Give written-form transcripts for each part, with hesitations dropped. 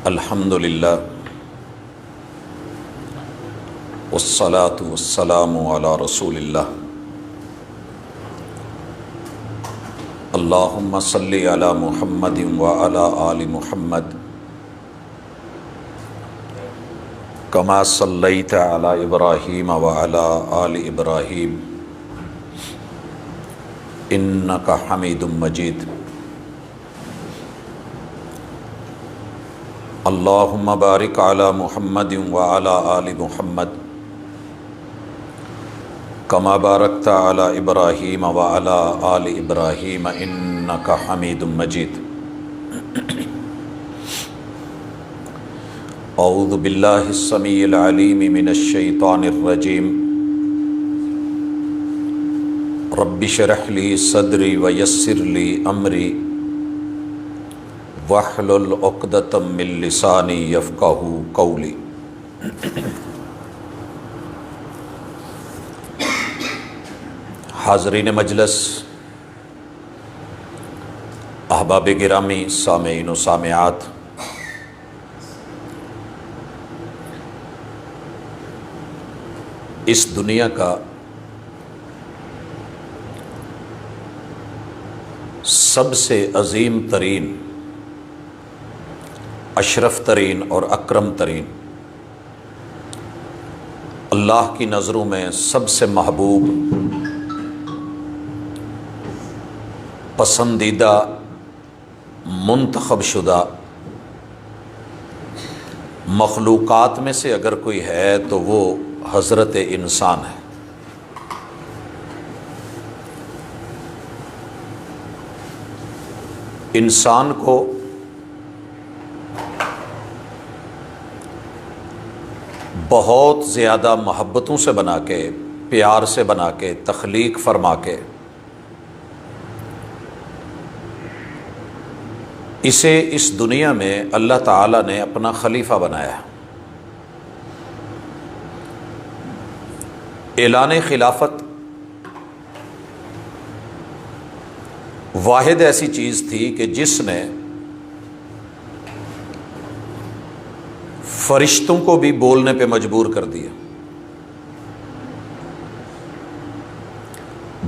الحمدللہ والصلاة والسلام علی رسول اللہ اللہم صلی علی محمد وعلی آل محمد کما صلیت علی ابراہیم وعلی آل ابراہیم انکا حمید مجید اللہم بارک علی محمد وعلی آل محمد کما بارکت علی ابراہیم وعلی آل ابراہیم انکا حمید مجید اعوذ باللہ السمیع العلیم من الشیطان الرجیم رب اشرح لی صدری ویسر لی امری واحلل عقدۃ من لسانی یفقہوا قولی۔ حاضرین مجلس، احباب گرامی، سامعین و سامعات، اس دنیا کا سب سے عظیم ترین، اشرف ترین اور اکرم ترین، اللہ کی نظروں میں سب سے محبوب، پسندیدہ، منتخب شدہ مخلوقات میں سے اگر کوئی ہے تو وہ حضرت انسان ہے۔ انسان کو بہت زیادہ محبتوں سے بنا کے، پیار سے بنا کے، تخلیق فرما کے اسے اس دنیا میں اللہ تعالیٰ نے اپنا خلیفہ بنایا ہے۔ اعلان خلافت واحد ایسی چیز تھی کہ جس نے فرشتوں کو بھی بولنے پہ مجبور کر دیا۔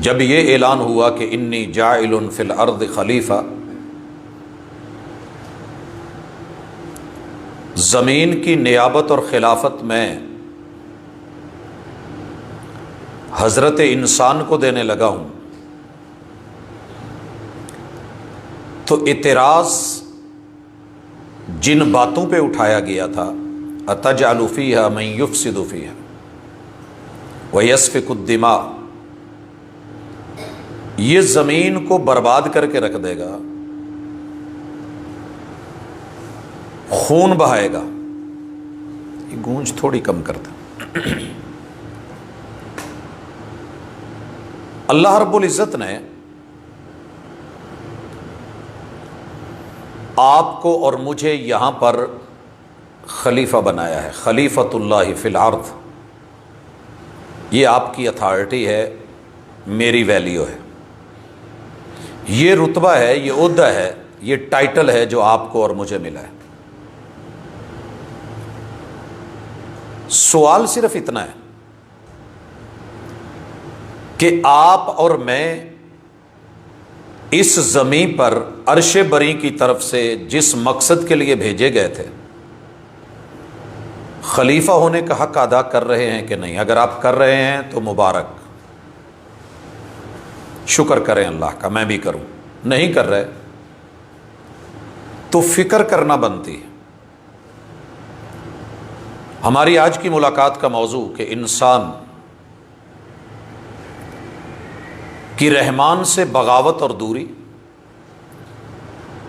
جب یہ اعلان ہوا کہ انی جاعل فی الارض خلیفہ، زمین کی نیابت اور خلافت میں حضرت انسان کو دینے لگا ہوں، تو اعتراض جن باتوں پہ اٹھایا گیا تھا، اتجعل فیہا من یفسد فیہا ویسفک الدماء، یہ زمین کو برباد کر کے رکھ دے گا، خون بہائے گا۔ یہ گونج تھوڑی کم کرتا۔ اللہ رب العزت نے آپ کو اور مجھے یہاں پر خلیفہ بنایا ہے، خلیفۃ اللہ فی الارض۔ یہ آپ کی اتھارٹی ہے، میری ویلیو ہے، یہ رتبہ ہے، یہ عہدہ ہے، یہ ٹائٹل ہے جو آپ کو اور مجھے ملا ہے۔ سوال صرف اتنا ہے کہ آپ اور میں اس زمین پر عرش بری کی طرف سے جس مقصد کے لیے بھیجے گئے تھے، خلیفہ ہونے کا حق ادا کر رہے ہیں کہ نہیں؟ اگر آپ کر رہے ہیں تو مبارک، شکر کریں اللہ کا، میں بھی کروں۔ نہیں کر رہے تو فکر کرنا بنتی ہے۔ ہماری آج کی ملاقات کا موضوع کہ انسان کی رحمان سے بغاوت اور دوری،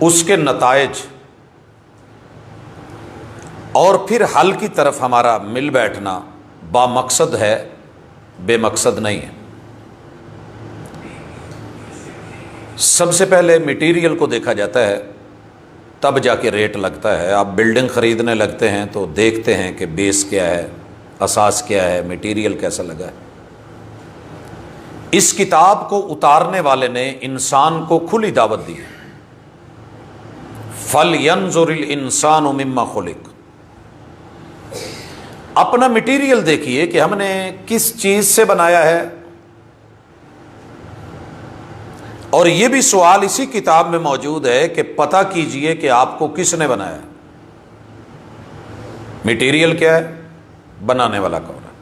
اس کے نتائج، اور پھر حل کی طرف ہمارا مل بیٹھنا با مقصد ہے، بے مقصد نہیں ہے۔ سب سے پہلے میٹیریل کو دیکھا جاتا ہے، تب جا کے ریٹ لگتا ہے۔ آپ بلڈنگ خریدنے لگتے ہیں تو دیکھتے ہیں کہ بیس کیا ہے، اساس کیا ہے، میٹیریل کیسا لگا ہے۔ اس کتاب کو اتارنے والے نے انسان کو کھلی دعوت دی ہے، فَلْيَنْظُرِ الْإِنسَانُ مِمَّا خُلِقَ۔ اپنا مٹیریل دیکھیے کہ ہم نے کس چیز سے بنایا ہے، اور یہ بھی سوال اسی کتاب میں موجود ہے کہ پتہ کیجئے کہ آپ کو کس نے بنایا ہے۔ مٹیریل کیا ہے، بنانے والا کون ہے۔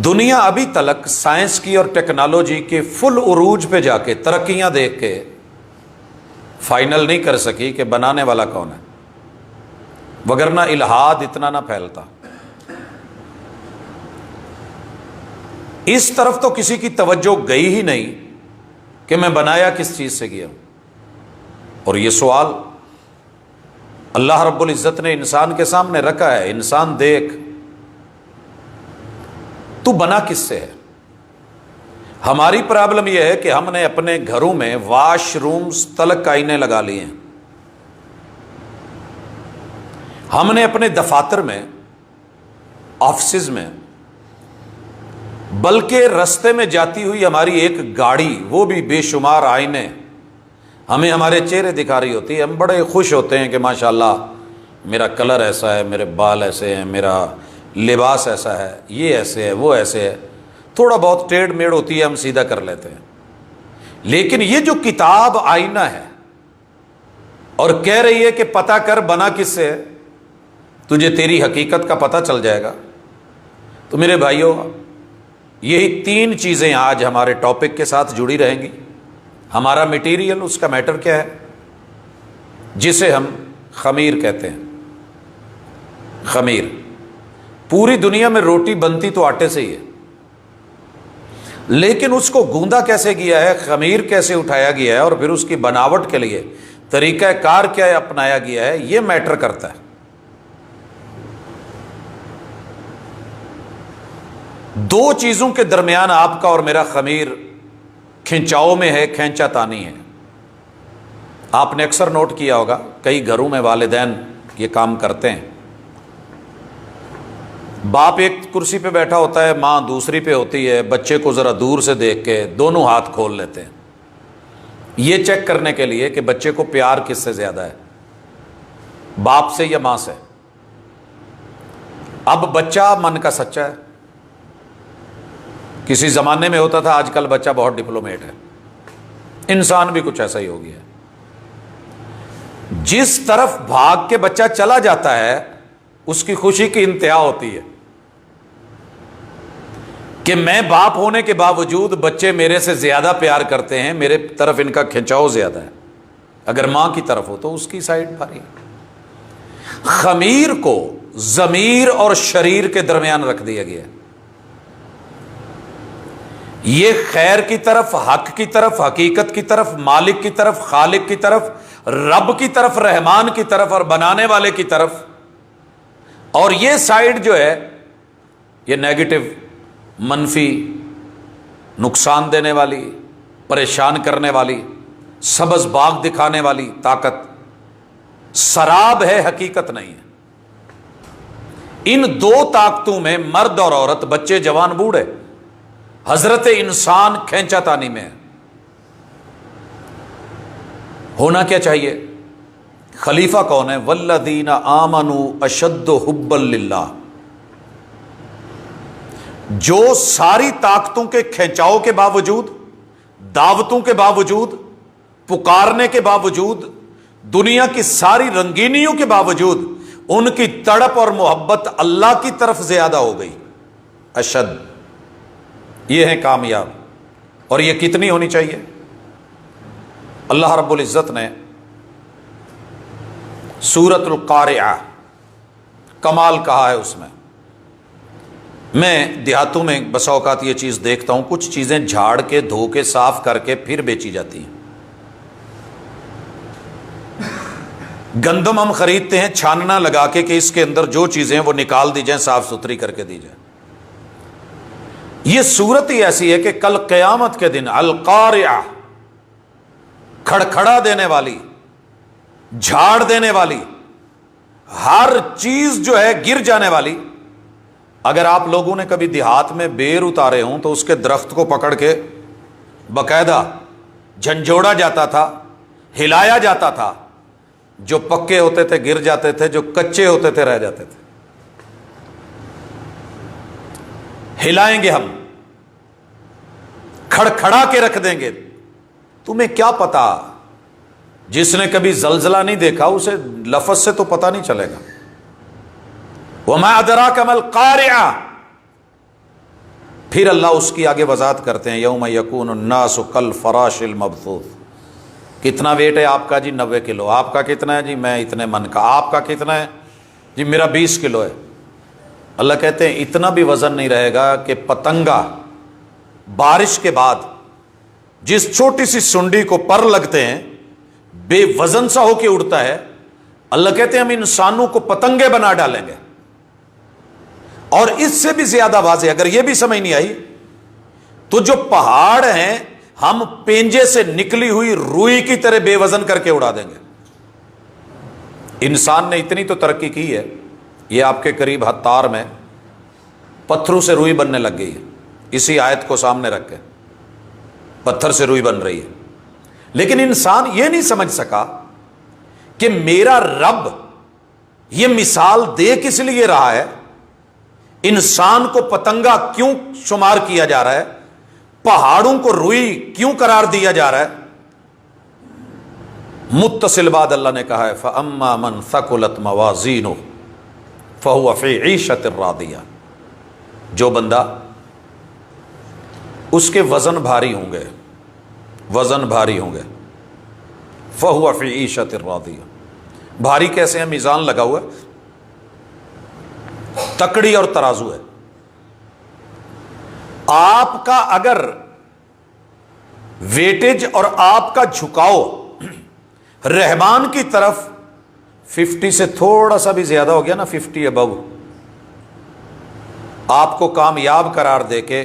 دنیا ابھی تلک سائنس کی اور ٹیکنالوجی کے فل عروج پہ جا کے ترقیاں دیکھ کے فائنل نہیں کر سکی کہ بنانے والا کون ہے، وگرنہ الہاد اتنا نہ پھیلتا۔ اس طرف تو کسی کی توجہ گئی ہی نہیں کہ میں بنایا کس چیز سے گیا ہوں۔ اور یہ سوال اللہ رب العزت نے انسان کے سامنے رکھا ہے، انسان دیکھ تو بنا کس سے ہے۔ ہماری پرابلم یہ ہے کہ ہم نے اپنے گھروں میں واش رومز تلک آئینے لگا لیے ہیں، ہم نے اپنے دفاتر میں، آفسز میں، بلکہ رستے میں جاتی ہوئی ہماری ایک گاڑی، وہ بھی بے شمار آئینے ہمیں ہمارے چہرے دکھا رہی ہوتی ہے۔ ہم بڑے خوش ہوتے ہیں کہ ماشاءاللہ میرا کلر ایسا ہے، میرے بال ایسے ہیں، میرا لباس ایسا ہے، یہ ایسے ہے، وہ ایسے ہے۔ تھوڑا بہت ٹیڑھ میڑ ہوتی ہے، ہم سیدھا کر لیتے ہیں۔ لیکن یہ جو کتاب آئینہ ہے اور کہہ رہی ہے کہ پتہ کر بنا کس سے ہے، تجھے تیری حقیقت کا پتہ چل جائے گا۔ تو میرے بھائیوں، یہی تین چیزیں آج ہمارے ٹاپک کے ساتھ جڑی رہیں گی۔ ہمارا مٹیریل، اس کا میٹر کیا ہے، جسے ہم خمیر کہتے ہیں۔ خمیر، پوری دنیا میں روٹی بنتی تو آٹے سے ہی ہے، لیکن اس کو گوندا کیسے گیا ہے، خمیر کیسے اٹھایا گیا ہے، اور پھر اس کی بناوٹ کے لیے طریقہ کار کیا اپنایا گیا ہے، یہ میٹر کرتا ہے۔ دو چیزوں کے درمیان آپ کا اور میرا خمیر کھنچاؤ میں ہے، کھینچا تانی ہے۔ آپ نے اکثر نوٹ کیا ہوگا، کئی گھروں میں والدین یہ کام کرتے ہیں۔ باپ ایک کرسی پہ بیٹھا ہوتا ہے، ماں دوسری پہ ہوتی ہے، بچے کو ذرا دور سے دیکھ کے دونوں ہاتھ کھول لیتے ہیں، یہ چیک کرنے کے لیے کہ بچے کو پیار کس سے زیادہ ہے، باپ سے یا ماں سے۔ اب بچہ من کا سچا ہے، کسی زمانے میں ہوتا تھا، آج کل بچہ بہت ڈپلومیٹ ہے، انسان بھی کچھ ایسا ہی ہو گیا ہے۔ جس طرف بھاگ کے بچہ چلا جاتا ہے، اس کی خوشی کی انتہا ہوتی ہے کہ میں باپ ہونے کے باوجود بچے میرے سے زیادہ پیار کرتے ہیں، میرے طرف ان کا کھنچاؤ زیادہ ہے۔ اگر ماں کی طرف ہو تو اس کی سائڈ بھاری۔ خمیر کو ضمیر اور شریر کے درمیان رکھ دیا گیا ہے۔ یہ خیر کی طرف، حق کی طرف، حقیقت کی طرف، مالک کی طرف، خالق کی طرف، رب کی طرف، رحمان کی طرف اور بنانے والے کی طرف، اور یہ سائیڈ جو ہے یہ نیگیٹو، منفی، نقصان دینے والی، پریشان کرنے والی، سبز باغ دکھانے والی طاقت سراب ہے، حقیقت نہیں ہے۔ ان دو طاقتوں میں مرد اور عورت، بچے جوان بوڑھے، حضرت انسان کھینچا تانی میں ہے۔ ہونا کیا چاہیے؟ خلیفہ کون ہے؟ والذین آمنوا اشد حبا للہ، جو ساری طاقتوں کے کھینچاؤ کے باوجود، دعوتوں کے باوجود، پکارنے کے باوجود، دنیا کی ساری رنگینیوں کے باوجود، ان کی تڑپ اور محبت اللہ کی طرف زیادہ ہو گئی۔ اشد، یہ ہیں کامیاب۔ اور یہ کتنی ہونی چاہیے؟ اللہ رب العزت نے سورۃ القارعہ کمال کہا ہے اس میں دیہاتوں میں بسا اوقات یہ چیز دیکھتا ہوں، کچھ چیزیں جھاڑ کے، دھو کے، صاف کر کے پھر بیچی جاتی ہیں۔ گندم ہم خریدتے ہیں چھاننا لگا کے کہ اس کے اندر جو چیزیں ہیں وہ نکال دی جائیں، صاف ستھری کر کے دی جائیں۔ یہ صورت ہی ایسی ہے کہ کل قیامت کے دن القارعہ، کھڑکھڑا دینے والی، جھاڑ دینے والی، ہر چیز جو ہے گر جانے والی۔ اگر آپ لوگوں نے کبھی دیہات میں بیر اتارے ہوں تو اس کے درخت کو پکڑ کے باقاعدہ جھنجھوڑا جاتا تھا، ہلایا جاتا تھا، جو پکے ہوتے تھے گر جاتے تھے، جو کچے ہوتے تھے رہ جاتے تھے۔ ہلائیں گے ہم، کھڑکھڑا کے رکھ دیں گے۔ تمہیں کیا پتا، جس نے کبھی زلزلہ نہیں دیکھا اسے لفظ سے تو پتہ نہیں چلے گا۔ وما ادراک ما القارعہ، پھر اللہ اس کی آگے وضاحت کرتے ہیں، یوم یکون الناس کالفراش المبثوث۔ کتنا ویٹ ہے آپ کا؟ جی 90 کلو۔ آپ کا کتنا ہے؟ جی میں اتنے من کا۔ آپ کا کتنا ہے؟ جی میرا 20 کلو ہے۔ اللہ کہتے ہیں اتنا بھی وزن نہیں رہے گا کہ پتنگا بارش کے بعد جس چھوٹی سی سنڈی کو پر لگتے ہیں بے وزن سا ہو کے اڑتا ہے، اللہ کہتے ہیں ہم انسانوں کو پتنگے بنا ڈالیں گے۔ اور اس سے بھی زیادہ واضح، اگر یہ بھی سمجھ نہیں آئی تو جو پہاڑ ہیں ہم پینجے سے نکلی ہوئی روئی کی طرح بے وزن کر کے اڑا دیں گے۔ انسان نے اتنی تو ترقی کی ہے، یہ آپ کے قریب ہتار میں پتھروں سے روئی بننے لگ گئی ہے، اسی آیت کو سامنے رکھ کے پتھر سے روئی بن رہی ہے۔ لیکن انسان یہ نہیں سمجھ سکا کہ میرا رب یہ مثال دے کس لیے رہا ہے، انسان کو پتنگا کیوں شمار کیا جا رہا ہے، پہاڑوں کو روئی کیوں قرار دیا جا رہا ہے۔ متصل بعد اللہ نے کہا ہے فَأَمَّا مَنْ ثَقُلَتْ مَوَازِينُهُ فَهُوَ فِي عِيشَةٍ رَاضِيَةٍ، جو بندہ اس کے وزن بھاری ہوں گے، وزن بھاری ہوں گے، فَهُوَ فِي عِيشَةٍ رَاضِيَةٍ، بھاری کیسے ہیں؟ میزان لگا ہوا ہے، تکڑی اور ترازو ہے۔ آپ کا اگر ویٹیج اور آپ کا جھکاؤ رحمان کی طرف 50 سے تھوڑا سا بھی زیادہ ہو گیا نا، 50 ابو، آپ کو کامیاب قرار دے کے،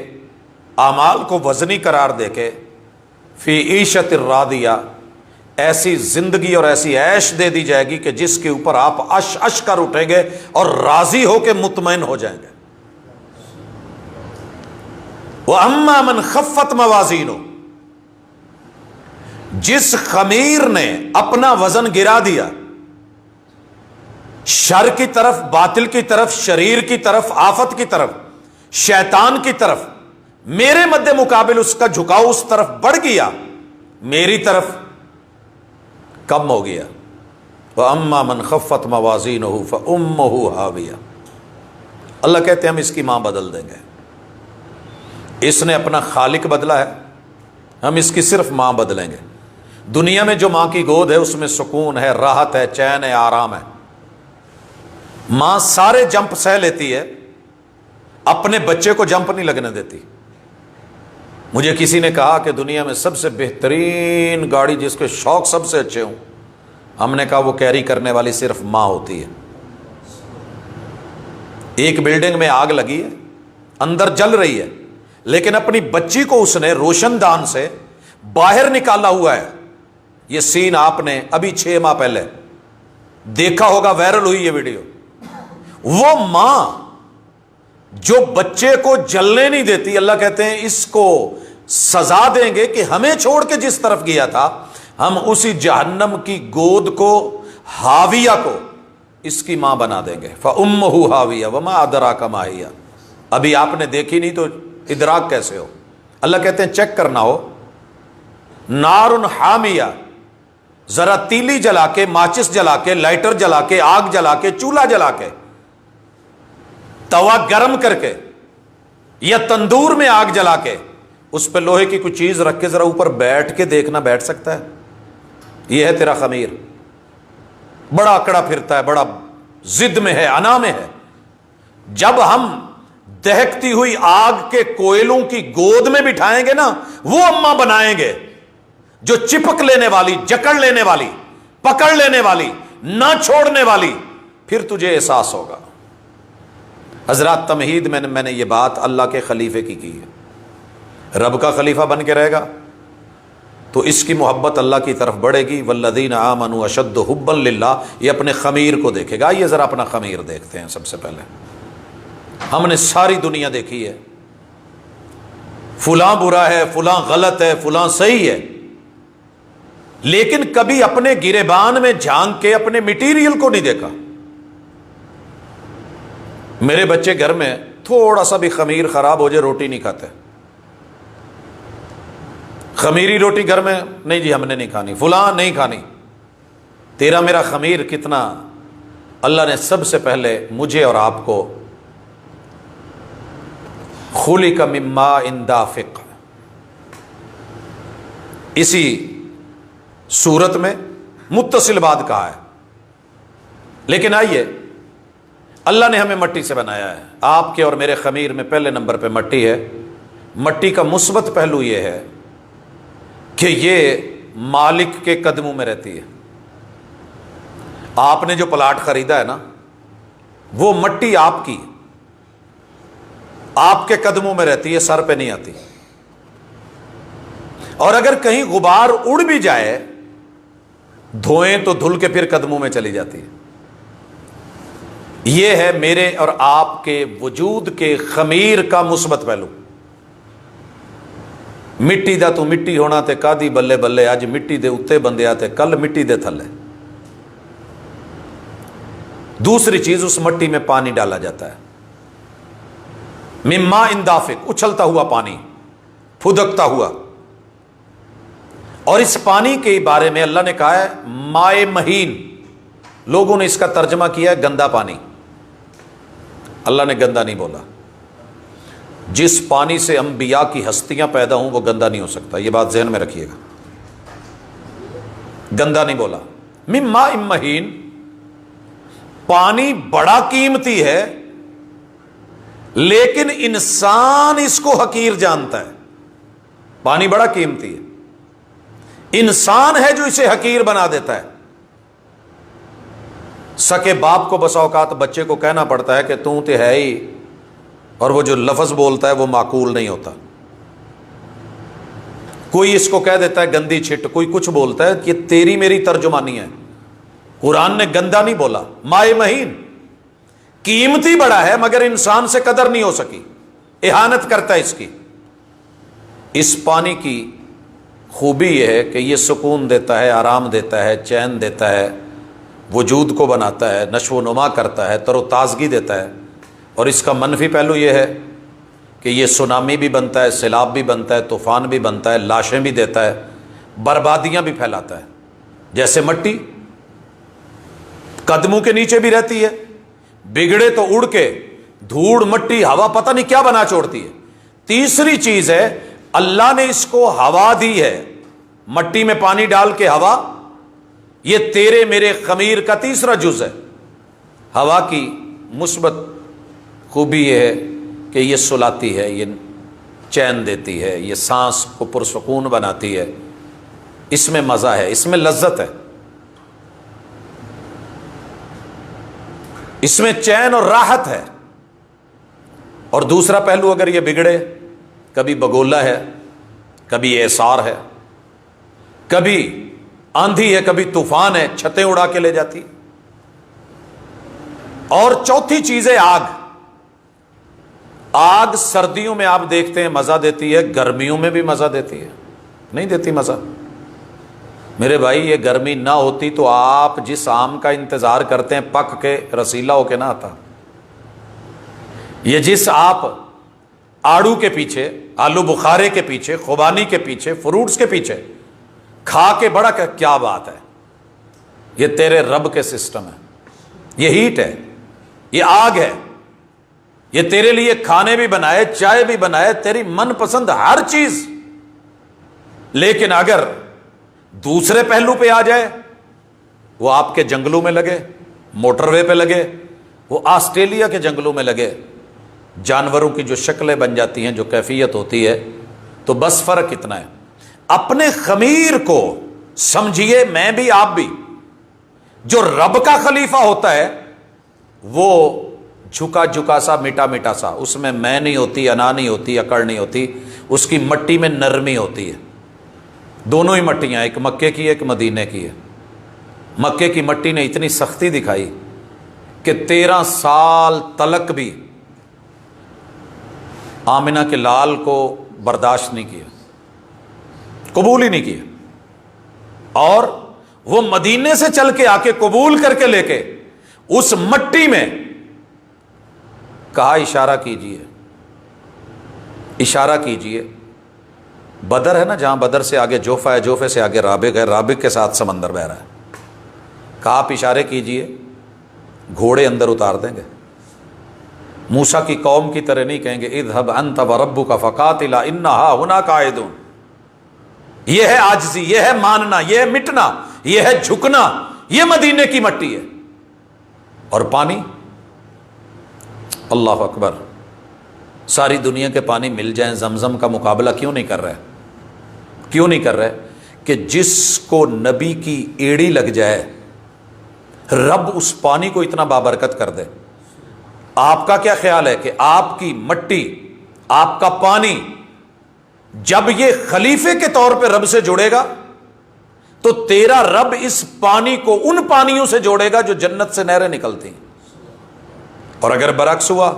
اعمال کو وزنی قرار دے کے، فی عیشت راضیہ، ایسی زندگی اور ایسی عیش دے دی جائے گی کہ جس کے اوپر آپ اش اش کر اٹھیں گے اور راضی ہو کے مطمئن ہو جائیں گے۔ وَأَمَّا مَنْ خَفَّتْ مَوَازِينُهُ، جس خمیر نے اپنا وزن گرا دیا، شر کی طرف، باطل کی طرف، شریر کی طرف، آفت کی طرف، شیطان کی طرف، میرے مد مقابل اس کا جھکاؤ اس طرف بڑھ گیا، میری طرف کم ہو گیا۔ وَأَمَّا مَنْ خَفَّتْ مَوَازِينُهُ فَأُمُّهُ هَاوِيَةٌ، اللہ کہتے ہیں ہم اس کی ماں بدل دیں گے۔ اس نے اپنا خالق بدلا ہے، ہم اس کی صرف ماں بدلیں گے۔ دنیا میں جو ماں کی گود ہے اس میں سکون ہے، راحت ہے، چین ہے، آرام ہے۔ ماں سارے جمپ سہ لیتی ہے، اپنے بچے کو جمپ نہیں لگنے دیتی۔ مجھے کسی نے کہا کہ دنیا میں سب سے بہترین گاڑی جس کے شوق سب سے اچھے ہوں، ہم نے کہا وہ کیری کرنے والی صرف ماں ہوتی ہے۔ ایک بلڈنگ میں آگ لگی ہے، اندر جل رہی ہے، لیکن اپنی بچی کو اس نے روشن دان سے باہر نکالا ہوا ہے۔ یہ سین آپ نے ابھی 6 ماہ پہلے دیکھا ہوگا، وائرل ہوئی یہ ویڈیو۔ وہ ماں جو بچے کو جلنے نہیں دیتی، اللہ کہتے ہیں اس کو سزا دیں گے کہ ہمیں چھوڑ کے جس طرف گیا تھا، ہم اسی جہنم کی گود کو، ہاویہ کو، اس کی ماں بنا دیں گے۔ فَأُمُّهُ هَاوِيَةٌ وَمَا أَدْرَاكَ مَا هِيَ، ابھی آپ نے دیکھی نہیں تو ادراک کیسے ہو؟ اللہ کہتے ہیں چیک کرنا ہو، نارٌ حامیہ، ذرا تیلی جلا کے، ماچس جلا کے، لائٹر جلا کے، آگ جلا کے، چولہا جلا کے، توا گرم کر کے، یا تندور میں آگ جلا کے، اس پہ لوہے کی کوئی چیز رکھ کے ذرا اوپر بیٹھ کے دیکھنا، بیٹھ سکتا ہے؟ یہ ہے تیرا خمیر، بڑا اکڑا پھرتا ہے، بڑا ضد میں ہے، انا میں ہے۔ جب ہم دہکتی ہوئی آگ کے کوئلوں کی گود میں بٹھائیں گے نا، وہ اماں بنائیں گے جو چپک لینے والی، جکڑ لینے والی، پکڑ لینے والی، نہ چھوڑنے والی، پھر تجھے احساس ہوگا۔ حضرات تمہید میں نے یہ بات اللہ کے خلیفے کی ہے۔ رب کا خلیفہ بن کے رہے گا تو اس کی محبت اللہ کی طرف بڑھے گی۔ والذین آمنوا اشد حبا للہ، یہ اپنے خمیر کو دیکھے گا۔ یہ ذرا اپنا خمیر دیکھتے ہیں۔ سب سے پہلے ہم نے ساری دنیا دیکھی ہے، فلاں برا ہے، فلاں غلط ہے، فلاں صحیح ہے، لیکن کبھی اپنے گریبان میں جھانک کے اپنے مٹیریل کو نہیں دیکھا. میرے بچے گھر میں تھوڑا سا بھی خمیر خراب ہو جائے روٹی نہیں کھاتے. خمیری روٹی گھر میں نہیں جی ہم نے نہیں کھانی، فلاں نہیں کھانی. تیرا میرا خمیر کتنا، اللہ نے سب سے پہلے مجھے اور آپ کو خلق من ماء دافق اسی صورت میں متصل بات کہا ہے. لیکن آئیے، اللہ نے ہمیں مٹی سے بنایا ہے. آپ کے اور میرے خمیر میں پہلے نمبر پہ مٹی ہے. مٹی کا مثبت پہلو یہ ہے کہ یہ مالک کے قدموں میں رہتی ہے. آپ نے جو پلاٹ خریدا ہے نا، وہ مٹی آپ کی، آپ کے قدموں میں رہتی ہے، سر پہ نہیں آتی. اور اگر کہیں غبار اڑ بھی جائے، دھوئیں تو دھل کے پھر قدموں میں چلی جاتی ہے. یہ ہے میرے اور آپ کے وجود کے خمیر کا مثبت پہلو. مٹی دا تو مٹی ہونا تے کادی بلے بلے، اج مٹی دے اتے بندیا تے کل مٹی دے تھلے. دوسری چیز، اس مٹی میں پانی ڈالا جاتا ہے، من ماء دافق، اچھلتا ہوا پانی، پھدکتا ہوا. اور اس پانی کے بارے میں اللہ نے کہا ہے مائے مہین. لوگوں نے اس کا ترجمہ کیا ہے گندا پانی. اللہ نے گندا نہیں بولا. جس پانی سے انبیاء کی ہستیاں پیدا ہوں وہ گندا نہیں ہو سکتا، یہ بات ذہن میں رکھیے گا. گندا نہیں بولا. من ماء مہین، پانی بڑا قیمتی ہے لیکن انسان اس کو حقیر جانتا ہے. پانی بڑا قیمتی ہے، انسان ہے جو اسے حقیر بنا دیتا ہے. سکے باپ کو بسا اوقات بچے کو کہنا پڑتا ہے کہ تو تے ہے ہی، اور وہ جو لفظ بولتا ہے وہ معقول نہیں ہوتا. کوئی اس کو کہہ دیتا ہے گندی چھٹ، کوئی کچھ بولتا ہے کہ تیری میری ترجمانی ہے. قرآن نے گندا نہیں بولا. مائے مہین، قیمتی بڑا ہے مگر انسان سے قدر نہیں ہو سکی، اہانت کرتا ہے اس کی. اس پانی کی خوبی یہ ہے کہ یہ سکون دیتا ہے، آرام دیتا ہے، چین دیتا ہے، وجود کو بناتا ہے، نشو و نما کرتا ہے، تر و تازگی دیتا ہے. اور اس کا منفی پہلو یہ ہے کہ یہ سونامی بھی بنتا ہے، سیلاب بھی بنتا ہے، طوفان بھی بنتا ہے، لاشیں بھی دیتا ہے، بربادیاں بھی پھیلاتا ہے. جیسے مٹی قدموں کے نیچے بھی رہتی ہے، بگڑے تو اڑ کے دھوڑ مٹی ہوا پتہ نہیں کیا بنا چھوڑتی ہے. تیسری چیز ہے اللہ نے اس کو ہوا دی ہے، مٹی میں پانی ڈال کے ہوا. یہ تیرے میرے خمیر کا تیسرا جز ہے. ہوا کی مثبت خوبی یہ ہے کہ یہ سلاتی ہے، یہ چین دیتی ہے، یہ سانس کو پرسکون بناتی ہے. اس میں مزہ ہے، اس میں لذت ہے، اس میں چین اور راحت ہے. اور دوسرا پہلو اگر یہ بگڑے، کبھی بگولا ہے، کبھی اعصار ہے، کبھی آندھی ہے، کبھی طوفان ہے، چھتیں اڑا کے لے جاتی. اور چوتھی چیز ہے آگ. آگ سردیوں میں آپ دیکھتے ہیں مزہ دیتی ہے، گرمیوں میں بھی مزہ دیتی ہے. نہیں دیتی مزہ؟ میرے بھائی یہ گرمی نہ ہوتی تو آپ جس آم کا انتظار کرتے ہیں پک کے رسیلا ہو کے نہ آتا. یہ جس آپ آڑو کے پیچھے، آلو بخارے کے پیچھے، خوبانی کے پیچھے، فروٹس کے پیچھے کھا کے بڑا کیا بات ہے، یہ تیرے رب کے سسٹم ہے. یہ ہیٹ ہے، یہ آگ ہے، یہ تیرے لیے کھانے بھی بنائے، چائے بھی بنائے، تیری من پسند ہر چیز. لیکن اگر دوسرے پہلو پہ آ جائے، وہ آپ کے جنگلوں میں لگے، موٹر وے پہ لگے، وہ آسٹریلیا کے جنگلوں میں لگے، جانوروں کی جو شکلیں بن جاتی ہیں، جو کیفیت ہوتی ہے، تو بس فرق اتنا ہے. اپنے خمیر کو سمجھیے، میں بھی آپ بھی. جو رب کا خلیفہ ہوتا ہے وہ جھکا جھکا سا، میٹا میٹا سا، اس میں میں نہیں ہوتی، انا نہیں ہوتی، اکڑ نہیں ہوتی. اس کی مٹی میں نرمی ہوتی ہے. دونوں ہی مٹیاں، ایک مکے کی ایک مدینے کی ہے. مکے کی مٹی نے اتنی سختی دکھائی کہ 13 سال تلک بھی آمنہ کے لال کو برداشت نہیں کیا، قبول ہی نہیں کیا. اور وہ مدینے سے چل کے آ کے قبول کر کے لے کے اس مٹی میں کہا اشارہ کیجئے، اشارہ کیجئے۔ بدر ہے نا، جہاں بدر سے آگے جوفہ ہے، جوفے سے آگے رابغ ہے، رابغ کے ساتھ سمندر بہ رہا ہے۔ کہا آپ اشارے کیجئے، گھوڑے اندر اتار دیں گے۔ موسیٰ کی قوم کی طرح نہیں کہیں گے اذهب انت وربک فقاتلا انا ہاہنا قاعدون۔ یہ ہے عاجزی، یہ ہے ماننا، یہ ہے مٹنا، یہ ہے جھکنا، یہ مدینے کی مٹی ہے۔ اور پانی، اللہ اکبر، ساری دنیا کے پانی مل جائیں، زمزم کا مقابلہ کیوں نہیں کر رہے؟ کیوں نہیں کر رہے؟ کہ جس کو نبی کی ایڑی لگ جائے رب اس پانی کو اتنا بابرکت کر دے۔ آپ کا کیا خیال ہے کہ آپ کی مٹی، آپ کا پانی جب یہ خلیفے کے طور پہ رب سے جڑے گا تو تیرا رب اس پانی کو ان پانیوں سے جوڑے گا جو جنت سے نہریں نکلتی ہیں۔ اور اگر برعکس ہوا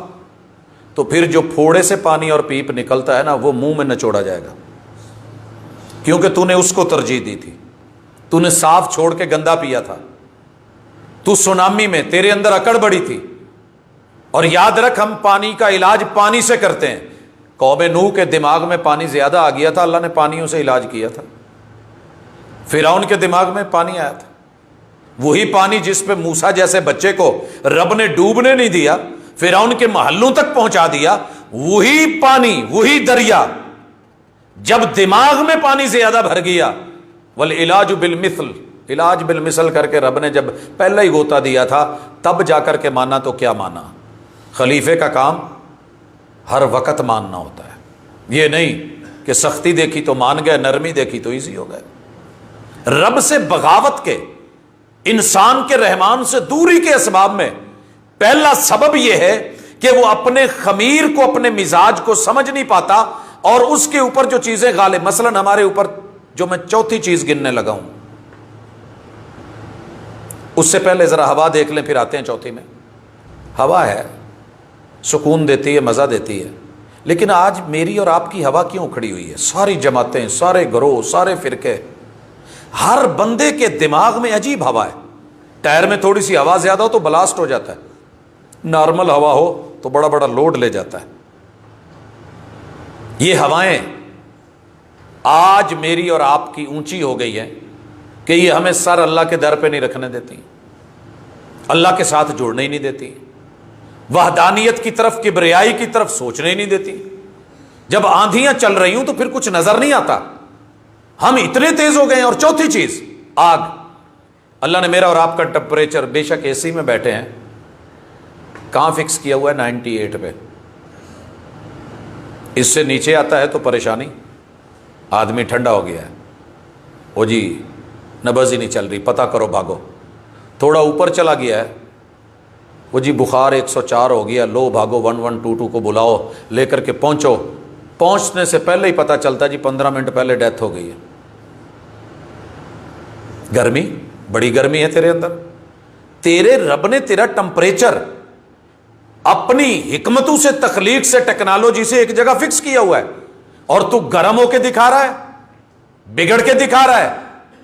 تو پھر جو پھوڑے سے پانی اور پیپ نکلتا ہے نا، وہ منہ میں نچوڑا جائے گا، کیونکہ تو نے اس کو ترجیح دی تھی، تو نے صاف چھوڑ کے گندا پیا تھا، تو سونامی میں تیرے اندر اکڑ بڑی تھی۔ اور یاد رکھ، ہم پانی کا علاج پانی سے کرتے ہیں۔ قوم نوح کے دماغ میں پانی زیادہ آ گیا تھا، اللہ نے پانیوں سے علاج کیا تھا۔ فرعون کے دماغ میں پانی آیا تھا، وہی پانی جس پہ موسیٰ جیسے بچے کو رب نے ڈوبنے نہیں دیا، فرعون کے محلوں تک پہنچا دیا، وہی پانی، وہی دریا جب دماغ میں پانی زیادہ بھر گیا، والعلاج بالمثل، علاج بالمثل کر کے رب نے جب پہلا ہی غوطہ دیا تھا تب جا کر کے مانا تو کیا مانا۔ خلیفے کا کام ہر وقت ماننا ہوتا ہے، یہ نہیں کہ سختی دیکھی تو مان گئے، نرمی دیکھی تو ایزی ہو گئے۔ رب سے بغاوت کے، انسان کے رحمان سے دوری کے اسباب میں پہلا سبب یہ ہے کہ وہ اپنے خمیر کو، اپنے مزاج کو سمجھ نہیں پاتا اور اس کے اوپر جو چیزیں غالب، مثلا ہمارے اوپر جو میں چوتھی چیز گننے لگا ہوں، اس سے پہلے ذرا ہوا دیکھ لیں، پھر آتے ہیں چوتھی میں۔ ہوا ہے، سکون دیتی ہے، مزہ دیتی ہے، لیکن آج میری اور آپ کی ہوا کیوں کھڑی ہوئی ہے؟ ساری جماعتیں، سارے گروہ، سارے فرقے، ہر بندے کے دماغ میں عجیب ہوا ہے۔ ٹائر میں تھوڑی سی ہوا زیادہ ہو تو بلاسٹ ہو جاتا ہے، نارمل ہوا ہو تو بڑا بڑا لوڈ لے جاتا ہے۔ یہ ہوائیں آج میری اور آپ کی اونچی ہو گئی ہے کہ یہ ہمیں سر اللہ کے در پہ نہیں رکھنے دیتی، اللہ کے ساتھ جوڑنے ہی نہیں دیتی، وحدانیت کی طرف، کبریائی کی طرف سوچنے ہی نہیں دیتی۔ جب آندھیاں چل رہی ہوں تو پھر کچھ نظر نہیں آتا، ہم اتنے تیز ہو گئے ہیں۔ اور چوتھی چیز، آگ۔ اللہ نے میرا اور آپ کا ٹمپریچر، بے شک اے سی میں بیٹھے ہیں، کہاں فکس کیا ہوا ہے؟ 98 پہ۔ اس سے نیچے آتا ہے تو پریشانی، آدمی ٹھنڈا ہو گیا ہے، وہ جی نبض ہی نہیں چل رہی، پتہ کرو بھاگو۔ تھوڑا اوپر چلا گیا ہے، وہ جی بخار 104 ہو گیا، لو بھاگو 1122 کو بلاؤ، لے کر کے پہنچو۔ پہنچنے سے پہلے ہی پتہ چلتا جی 15 منٹ پہلے ڈیتھ ہو گئی ہے۔ گرمی، بڑی گرمی ہے تیرے اندر، تیرے رب نے تیرا ٹمپریچر اپنی حکمتوں سے، تخلیق سے، ٹیکنالوجی سے ایک جگہ فکس کیا ہوا ہے، اور تو گرم ہو کے دکھا رہا ہے، بگڑ کے دکھا رہا ہے،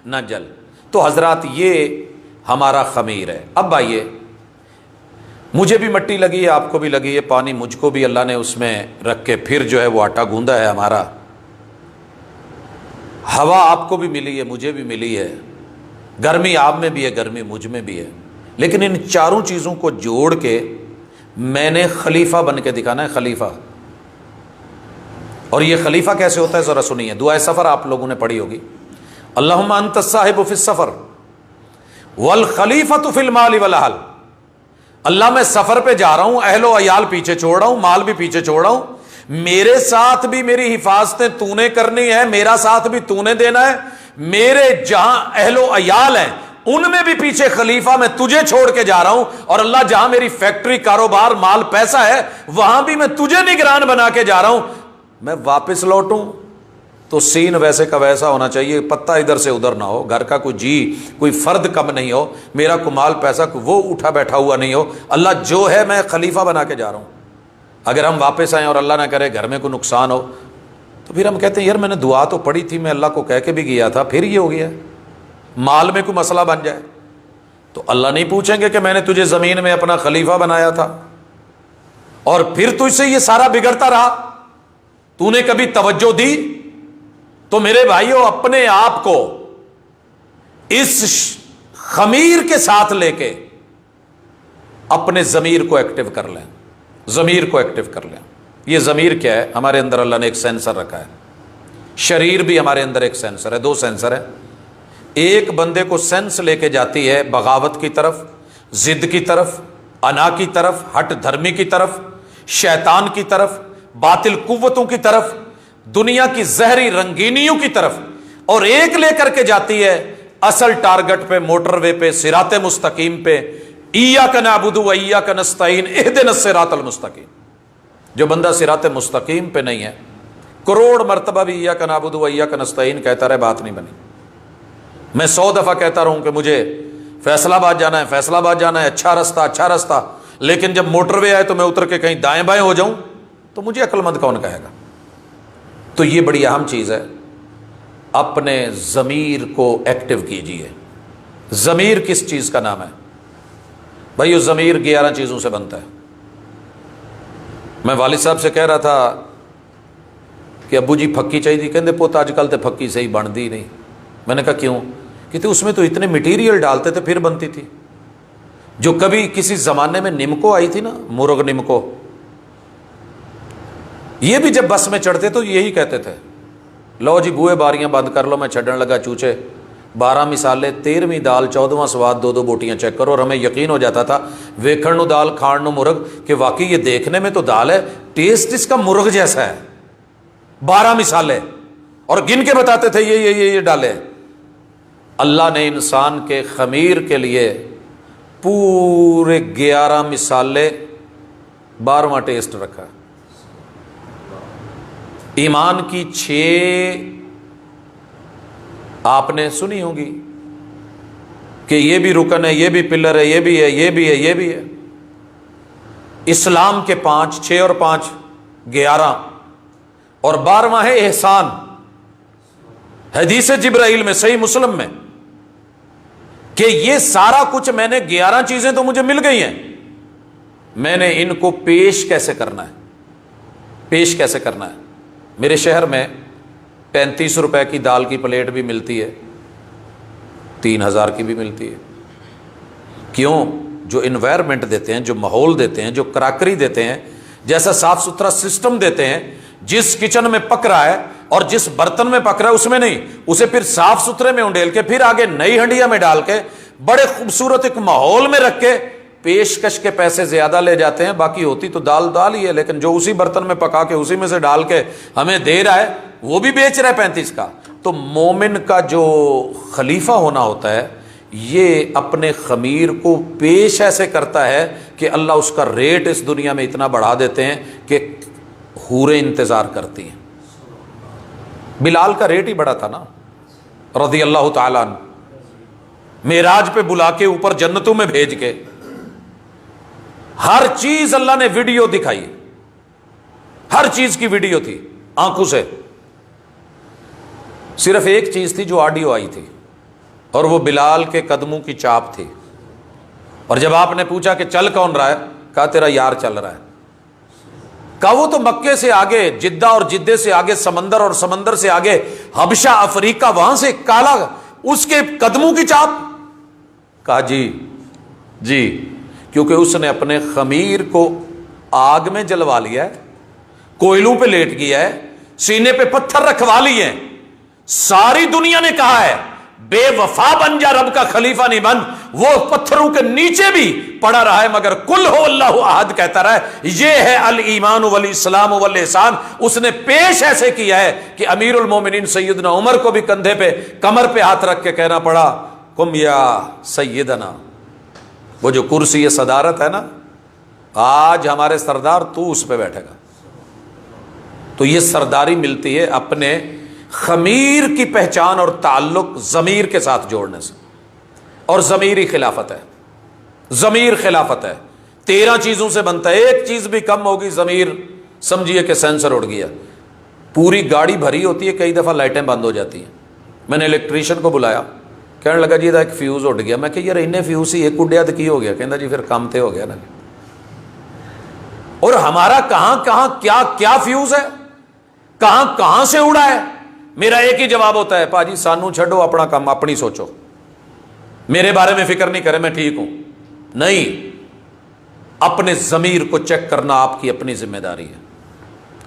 نہ جل۔ تو حضرات یہ ہمارا خمیر ہے۔ اب آئیے، مجھے بھی مٹی لگی ہے، آپ کو بھی لگی ہے، پانی مجھ کو بھی اللہ نے اس میں رکھ کے پھر جو ہے وہ آٹا گوندا ہے ہمارا، ہوا آپ کو بھی ملی ہے، مجھے بھی ملی ہے، گرمی آپ میں بھی ہے، گرمی مجھ میں بھی ہے، لیکن ان چاروں چیزوں کو جوڑ کے میں نے خلیفہ بن کے دکھانا ہے، خلیفہ۔ اور یہ خلیفہ کیسے ہوتا ہے ذرا سنیے۔ دعائے سفر آپ لوگوں نے پڑھی ہوگی، اللہم انت الصاحب فی السفر والخلیفۃ فی المال والاہل۔ اللہ میں سفر پہ جا رہا ہوں، اہل و عیال پیچھے چھوڑ رہا ہوں، مال بھی پیچھے چھوڑ رہا ہوں، میرے ساتھ بھی میری حفاظتیں تو نے کرنی ہے، میرا ساتھ بھی تو نے دینا ہے، میرے جہاں اہل و عیال ہیں ان میں بھی پیچھے خلیفہ میں تجھے چھوڑ کے جا رہا ہوں، اور اللہ جہاں میری فیکٹری، کاروبار، مال، پیسہ ہے وہاں بھی میں تجھے نگران بنا کے جا رہا ہوں۔ میں واپس لوٹوں تو سین ویسے کا ویسا ہونا چاہیے، پتہ ادھر سے ادھر نہ ہو، گھر کا کوئی فرد کم نہیں ہو، میرا کمال پیسہ وہ اٹھا بیٹھا ہوا نہیں ہو، اللہ جو ہے میں خلیفہ بنا کے جا رہا ہوں۔ اگر ہم واپس آئیں اور اللہ نہ کرے گھر میں کوئی نقصان ہو تو پھر ہم کہتے ہیں یار میں نے دعا تو پڑھی تھی، میں اللہ کو کہہ کے بھی گیا تھا، پھر یہ ہو گیا۔ مال میں کوئی مسئلہ بن جائے تو اللہ نہیں پوچھیں گے کہ میں نے تجھے زمین میں اپنا خلیفہ بنایا تھا اور پھر تجھ سے یہ سارا بگڑتا رہا، تو نے کبھی توجہ دی؟ تو میرے بھائیوں، اپنے آپ کو اس خمیر کے ساتھ لے کے اپنے ضمیر کو ایکٹیو کر لیں، ضمیر کو ایکٹیو کر لیں۔ یہ ضمیر کیا ہے؟ ہمارے اندر اللہ نے ایک سینسر رکھا ہے، شریر بھی ہمارے اندر ایک سینسر ہے، دو سینسر ہے۔ ایک بندے کو سینس لے کے جاتی ہے بغاوت کی طرف، ضد کی طرف، انا کی طرف، ہٹ دھرمی کی طرف، شیطان کی طرف، باطل قوتوں کی طرف، دنیا کی زہری رنگینیوں کی طرف، اور ایک لے کر کے جاتی ہے اصل ٹارگٹ پہ، موٹر وے پہ، صراط مستقیم پہ، ایاک نعبد و ایاک نستعین اہدنا الصراط المستقیم۔ جو بندہ صراط مستقیم پہ نہیں ہے، کروڑ مرتبہ بھی ایاک نعبد و ایاک نستعین کہتا رہے، بات نہیں بنی۔ میں 100 دفعہ کہتا رہوں کہ مجھے فیصل آباد جانا ہے، فیصل آباد جانا ہے، اچھا راستہ، لیکن جب موٹر وے آئے تو میں اتر کے کہیں دائیں بائیں ہو جاؤں تو مجھے عقل مند کون کہے گا؟ تو یہ بڑی اہم چیز ہے، اپنے ضمیر کو ایکٹیو کیجئے۔ ضمیر کس چیز کا نام ہے بھائیو؟ ضمیر 11 چیزوں سے بنتا ہے۔ میں والد صاحب سے کہہ رہا تھا کہ ابو جی پھکی چاہیے، کہتے پوت اج کل تے پھکی صحیح بنتی نہیں۔ میں نے کہا کیوں؟ کہتے اس میں تو اتنے مٹیریل ڈالتے تھے پھر بنتی تھی۔ جو کبھی کسی زمانے میں نمکو آئی تھی نا، مرغ نمکو، یہ بھی جب بس میں چڑھتے تو یہی کہتے تھے، لو جی بوئے باریاں بند کر لو، میں چھڈن لگا چوچے، 12 مثالیں، 13ویں دال، 14واں سواد، 2 بوٹیاں چیک کرو۔ اور ہمیں یقین ہو جاتا تھا ویکھن نو دال کھان نو مرغ، کہ واقعی یہ دیکھنے میں تو دال ہے، ٹیسٹ اس کا مرغ جیسا ہے۔ 12 مثالیں اور گن کے بتاتے تھے یہ ڈالے۔ اللہ نے انسان کے خمیر کے لیے پورے 11 مثالیں، 12واں ٹیسٹ رکھا۔ ایمان کی 6 آپ نے سنی ہوگی کہ یہ بھی رکن ہے، یہ بھی پلر ہے، یہ بھی ہے، یہ بھی ہے، یہ بھی ہے۔ اسلام کے 5، 6 اور 5 11، اور 12واں ہے احسان۔ حدیث جبرائیل میں، صحیح مسلم میں، کہ یہ سارا کچھ میں نے 11 چیزیں تو مجھے مل گئی ہیں، میں نے ان کو پیش کیسے کرنا ہے، پیش کیسے کرنا ہے۔ میرے شہر میں 35 روپے کی دال کی پلیٹ بھی ملتی ہے، 3000 کی بھی ملتی ہے۔ کیوں؟ جو انوائرمنٹ دیتے ہیں، جو ماحول دیتے ہیں، جو کراکری دیتے ہیں، جیسا صاف ستھرا سسٹم دیتے ہیں، جس کچن میں پک رہا ہے اور جس برتن میں پک رہا ہے اس میں نہیں، اسے پھر صاف ستھرے میں انڈیل کے، پھر آگے نئی ہنڈیا میں ڈال کے، بڑے خوبصورت ایک ماحول میں رکھ کے، پیشکش کے پیسے زیادہ لے جاتے ہیں، باقی ہوتی تو دال ہی ہے، لیکن جو اسی برتن میں پکا کے اسی میں سے ڈال کے ہمیں دے رہا ہے وہ بھی بیچ رہا ہے 35 کا۔ تو مومن کا جو خلیفہ ہونا ہوتا ہے، یہ اپنے خمیر کو پیش ایسے کرتا ہے کہ اللہ اس کا ریٹ اس دنیا میں اتنا بڑھا دیتے ہیں کہ حوریں انتظار کرتی ہیں۔ بلال کا ریٹ ہی بڑا تھا نا، رضی اللہ تعالیٰ عنہ، معراج پہ بلا کے اوپر جنتوں میں بھیج کے، ہر چیز اللہ نے ویڈیو دکھائی، ہر چیز کی ویڈیو تھی آنکھوں سے۔ صرف ایک چیز تھی جو آڈیو آئی تھی، اور وہ بلال کے قدموں کی چاپ تھی۔ اور جب آپ نے پوچھا کہ چل کون رہا ہے، کہا تیرا یار چل رہا ہے۔ کہا وہ تو مکے سے آگے، جدہ اور جدے سے آگے سمندر، اور سمندر سے آگے حبشہ افریقہ، وہاں سے کالا، اس کے قدموں کی چاپ۔ کہا جی، کیونکہ اس نے اپنے خمیر کو آگ میں جلوا لیا ہے، کوئلوں پہ لیٹ گیا ہے، سینے پہ پتھر رکھوا لیے ہیں۔ ساری دنیا نے کہا ہے بے وفا بن جا، رب کا خلیفہ نہیں بن، وہ پتھروں کے نیچے بھی پڑا رہا ہے، مگر کل ہو اللہ احد کہتا رہا ہے۔ یہ ہے الایمان والاسلام والاحسان۔ اس نے پیش ایسے کیا ہے کہ امیر المومنین سیدنا عمر کو بھی کندھے پہ، کمر پہ ہاتھ رکھ کے کہنا پڑا، قم یا سیدنا۔ وہ جو کرسی صدارت ہے نا، آج ہمارے سردار، تو اس پہ بیٹھے گا۔ تو یہ سرداری ملتی ہے اپنے خمیر کی پہچان اور تعلق ضمیر کے ساتھ جوڑنے سے، اور ضمیر ہی خلافت ہے، ضمیر خلافت ہے۔ 13 چیزوں سے بنتا ہے، ایک چیز بھی کم ہوگی ضمیر سمجھیے کہ سینسر اڑ گیا۔ پوری گاڑی بھری ہوتی ہے، کئی دفعہ لائٹیں بند ہو جاتی ہیں۔ میں نے الیکٹریشین کو بلایا، کہنے لگا جی ایک فیوز اٹھ گیا. میں کہ یار انہیں فیوز ہی ایک اڈیا تو کی ہو گیا؟ کہندا جی پھر کام تے ہو گیا نا. اور ہمارا کہاں کہاں کیا کیا فیوز ہے, کہاں کہاں سے اڑا ہے. میرا ایک ہی جواب ہوتا ہے, پاجی سانو چھڈو, اپنا کام اپنی سوچو, میرے بارے میں فکر نہیں کرے, میں ٹھیک ہوں. نہیں, اپنے ضمیر کو چیک کرنا آپ کی اپنی ذمہ داری ہے.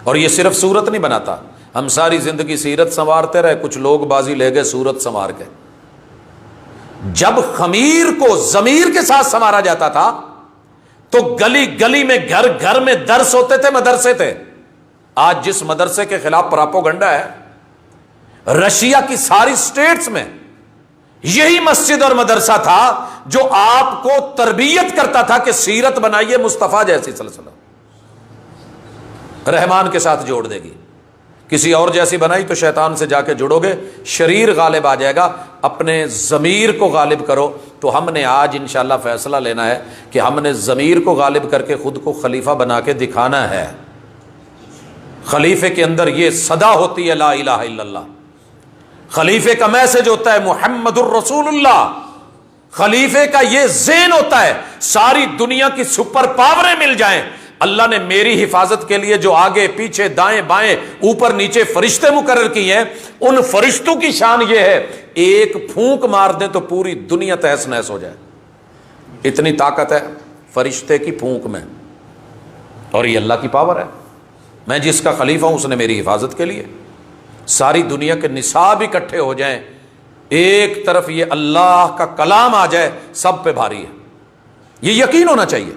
اور یہ صرف صورت نہیں بناتا. ہم ساری زندگی سیرت سنوارتے رہے, کچھ لوگ بازی لے گئے صورت سنوار کے. جب خمیر کو ضمیر کے ساتھ سنوارا جاتا تھا تو گلی گلی میں گھر گھر میں درس ہوتے تھے, مدرسے تھے. آج جس مدرسے کے خلاف پراپوگنڈا ہے, رشیا کی ساری سٹیٹس میں یہی مسجد اور مدرسہ تھا جو آپ کو تربیت کرتا تھا کہ سیرت بنائیے مصطفیٰ جیسی سلسلہ, رحمان کے ساتھ جوڑ دے گی. کسی اور جیسی بنائی تو شیطان سے جا کے جڑو گے, شریر غالب آ جائے گا. اپنے ضمیر کو غالب کرو. تو ہم نے آج انشاءاللہ فیصلہ لینا ہے کہ ہم نے ضمیر کو غالب کر کے خود کو خلیفہ بنا کے دکھانا ہے. خلیفے کے اندر یہ صدا ہوتی ہے لا الہ الا اللہ. خلیفے کا میسج ہوتا ہے محمد الرسول اللہ. خلیفے کا یہ ذہن ہوتا ہے ساری دنیا کی سپر پاوریں مل جائیں, اللہ نے میری حفاظت کے لیے جو آگے پیچھے دائیں بائیں اوپر نیچے فرشتے مقرر کیے ہیں, ان فرشتوں کی شان یہ ہے ایک پھونک مار دیں تو پوری دنیا تہس نہس ہو جائے. اتنی طاقت ہے فرشتے کی پھونک میں, اور یہ اللہ کی پاور ہے. میں جس کا خلیفہ ہوں اس نے میری حفاظت کے لیے ساری دنیا کے نصاب اکٹھے ہو جائیں, ایک طرف یہ اللہ کا کلام آ جائے, سب پہ بھاری ہے. یہ یقین ہونا چاہیے.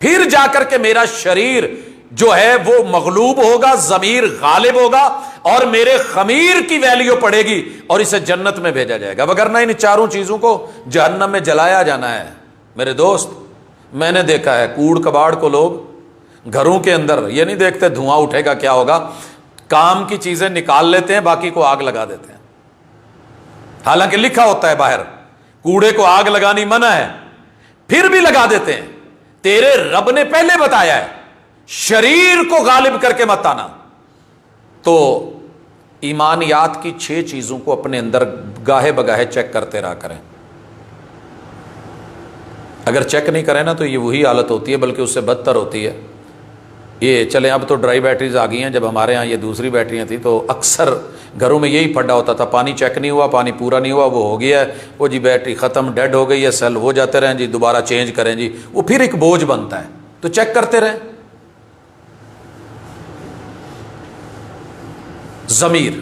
پھر جا کر کے میرا شریر جو ہے وہ مغلوب ہوگا, ضمیر غالب ہوگا, اور میرے خمیر کی ویلیو پڑے گی اور اسے جنت میں بھیجا جائے گا. وگرنہ ان چاروں چیزوں کو جہنم میں جلایا جانا ہے. میرے دوست, میں نے دیکھا ہے کوڑ کباڑ کو لوگ گھروں کے اندر یہ نہیں دیکھتے دھواں اٹھے گا کیا ہوگا, کام کی چیزیں نکال لیتے ہیں, باقی کو آگ لگا دیتے ہیں. حالانکہ لکھا ہوتا ہے باہر کوڑے کو آگ لگانی منع ہے, پھر بھی لگا دیتے ہیں. تیرے رب نے پہلے بتایا ہے شریر کو غالب کر کے مت آنا. تو ایمانیات کی 6 چیزوں کو اپنے اندر گاہے بگاہے چیک کرتے رہا کریں. اگر چیک نہیں کریں نا تو یہ وہی حالت ہوتی ہے, بلکہ اس سے بدتر ہوتی ہے. یہ چلیں اب تو ڈرائی بیٹریز آ گئی ہیں, جب ہمارے ہاں یہ دوسری بیٹریاں تھیں تو اکثر گھروں میں یہی پھڈا ہوتا تھا, پانی چیک نہیں ہوا, پانی پورا نہیں ہوا, وہ ہو گیا ہے, وہ جی بیٹری ختم, ڈیڈ ہو گئی ہے, سیل ہو جاتے رہیں جی, دوبارہ چینج کریں جی, وہ پھر ایک بوجھ بنتا ہے. تو چیک کرتے رہیں. ضمیر,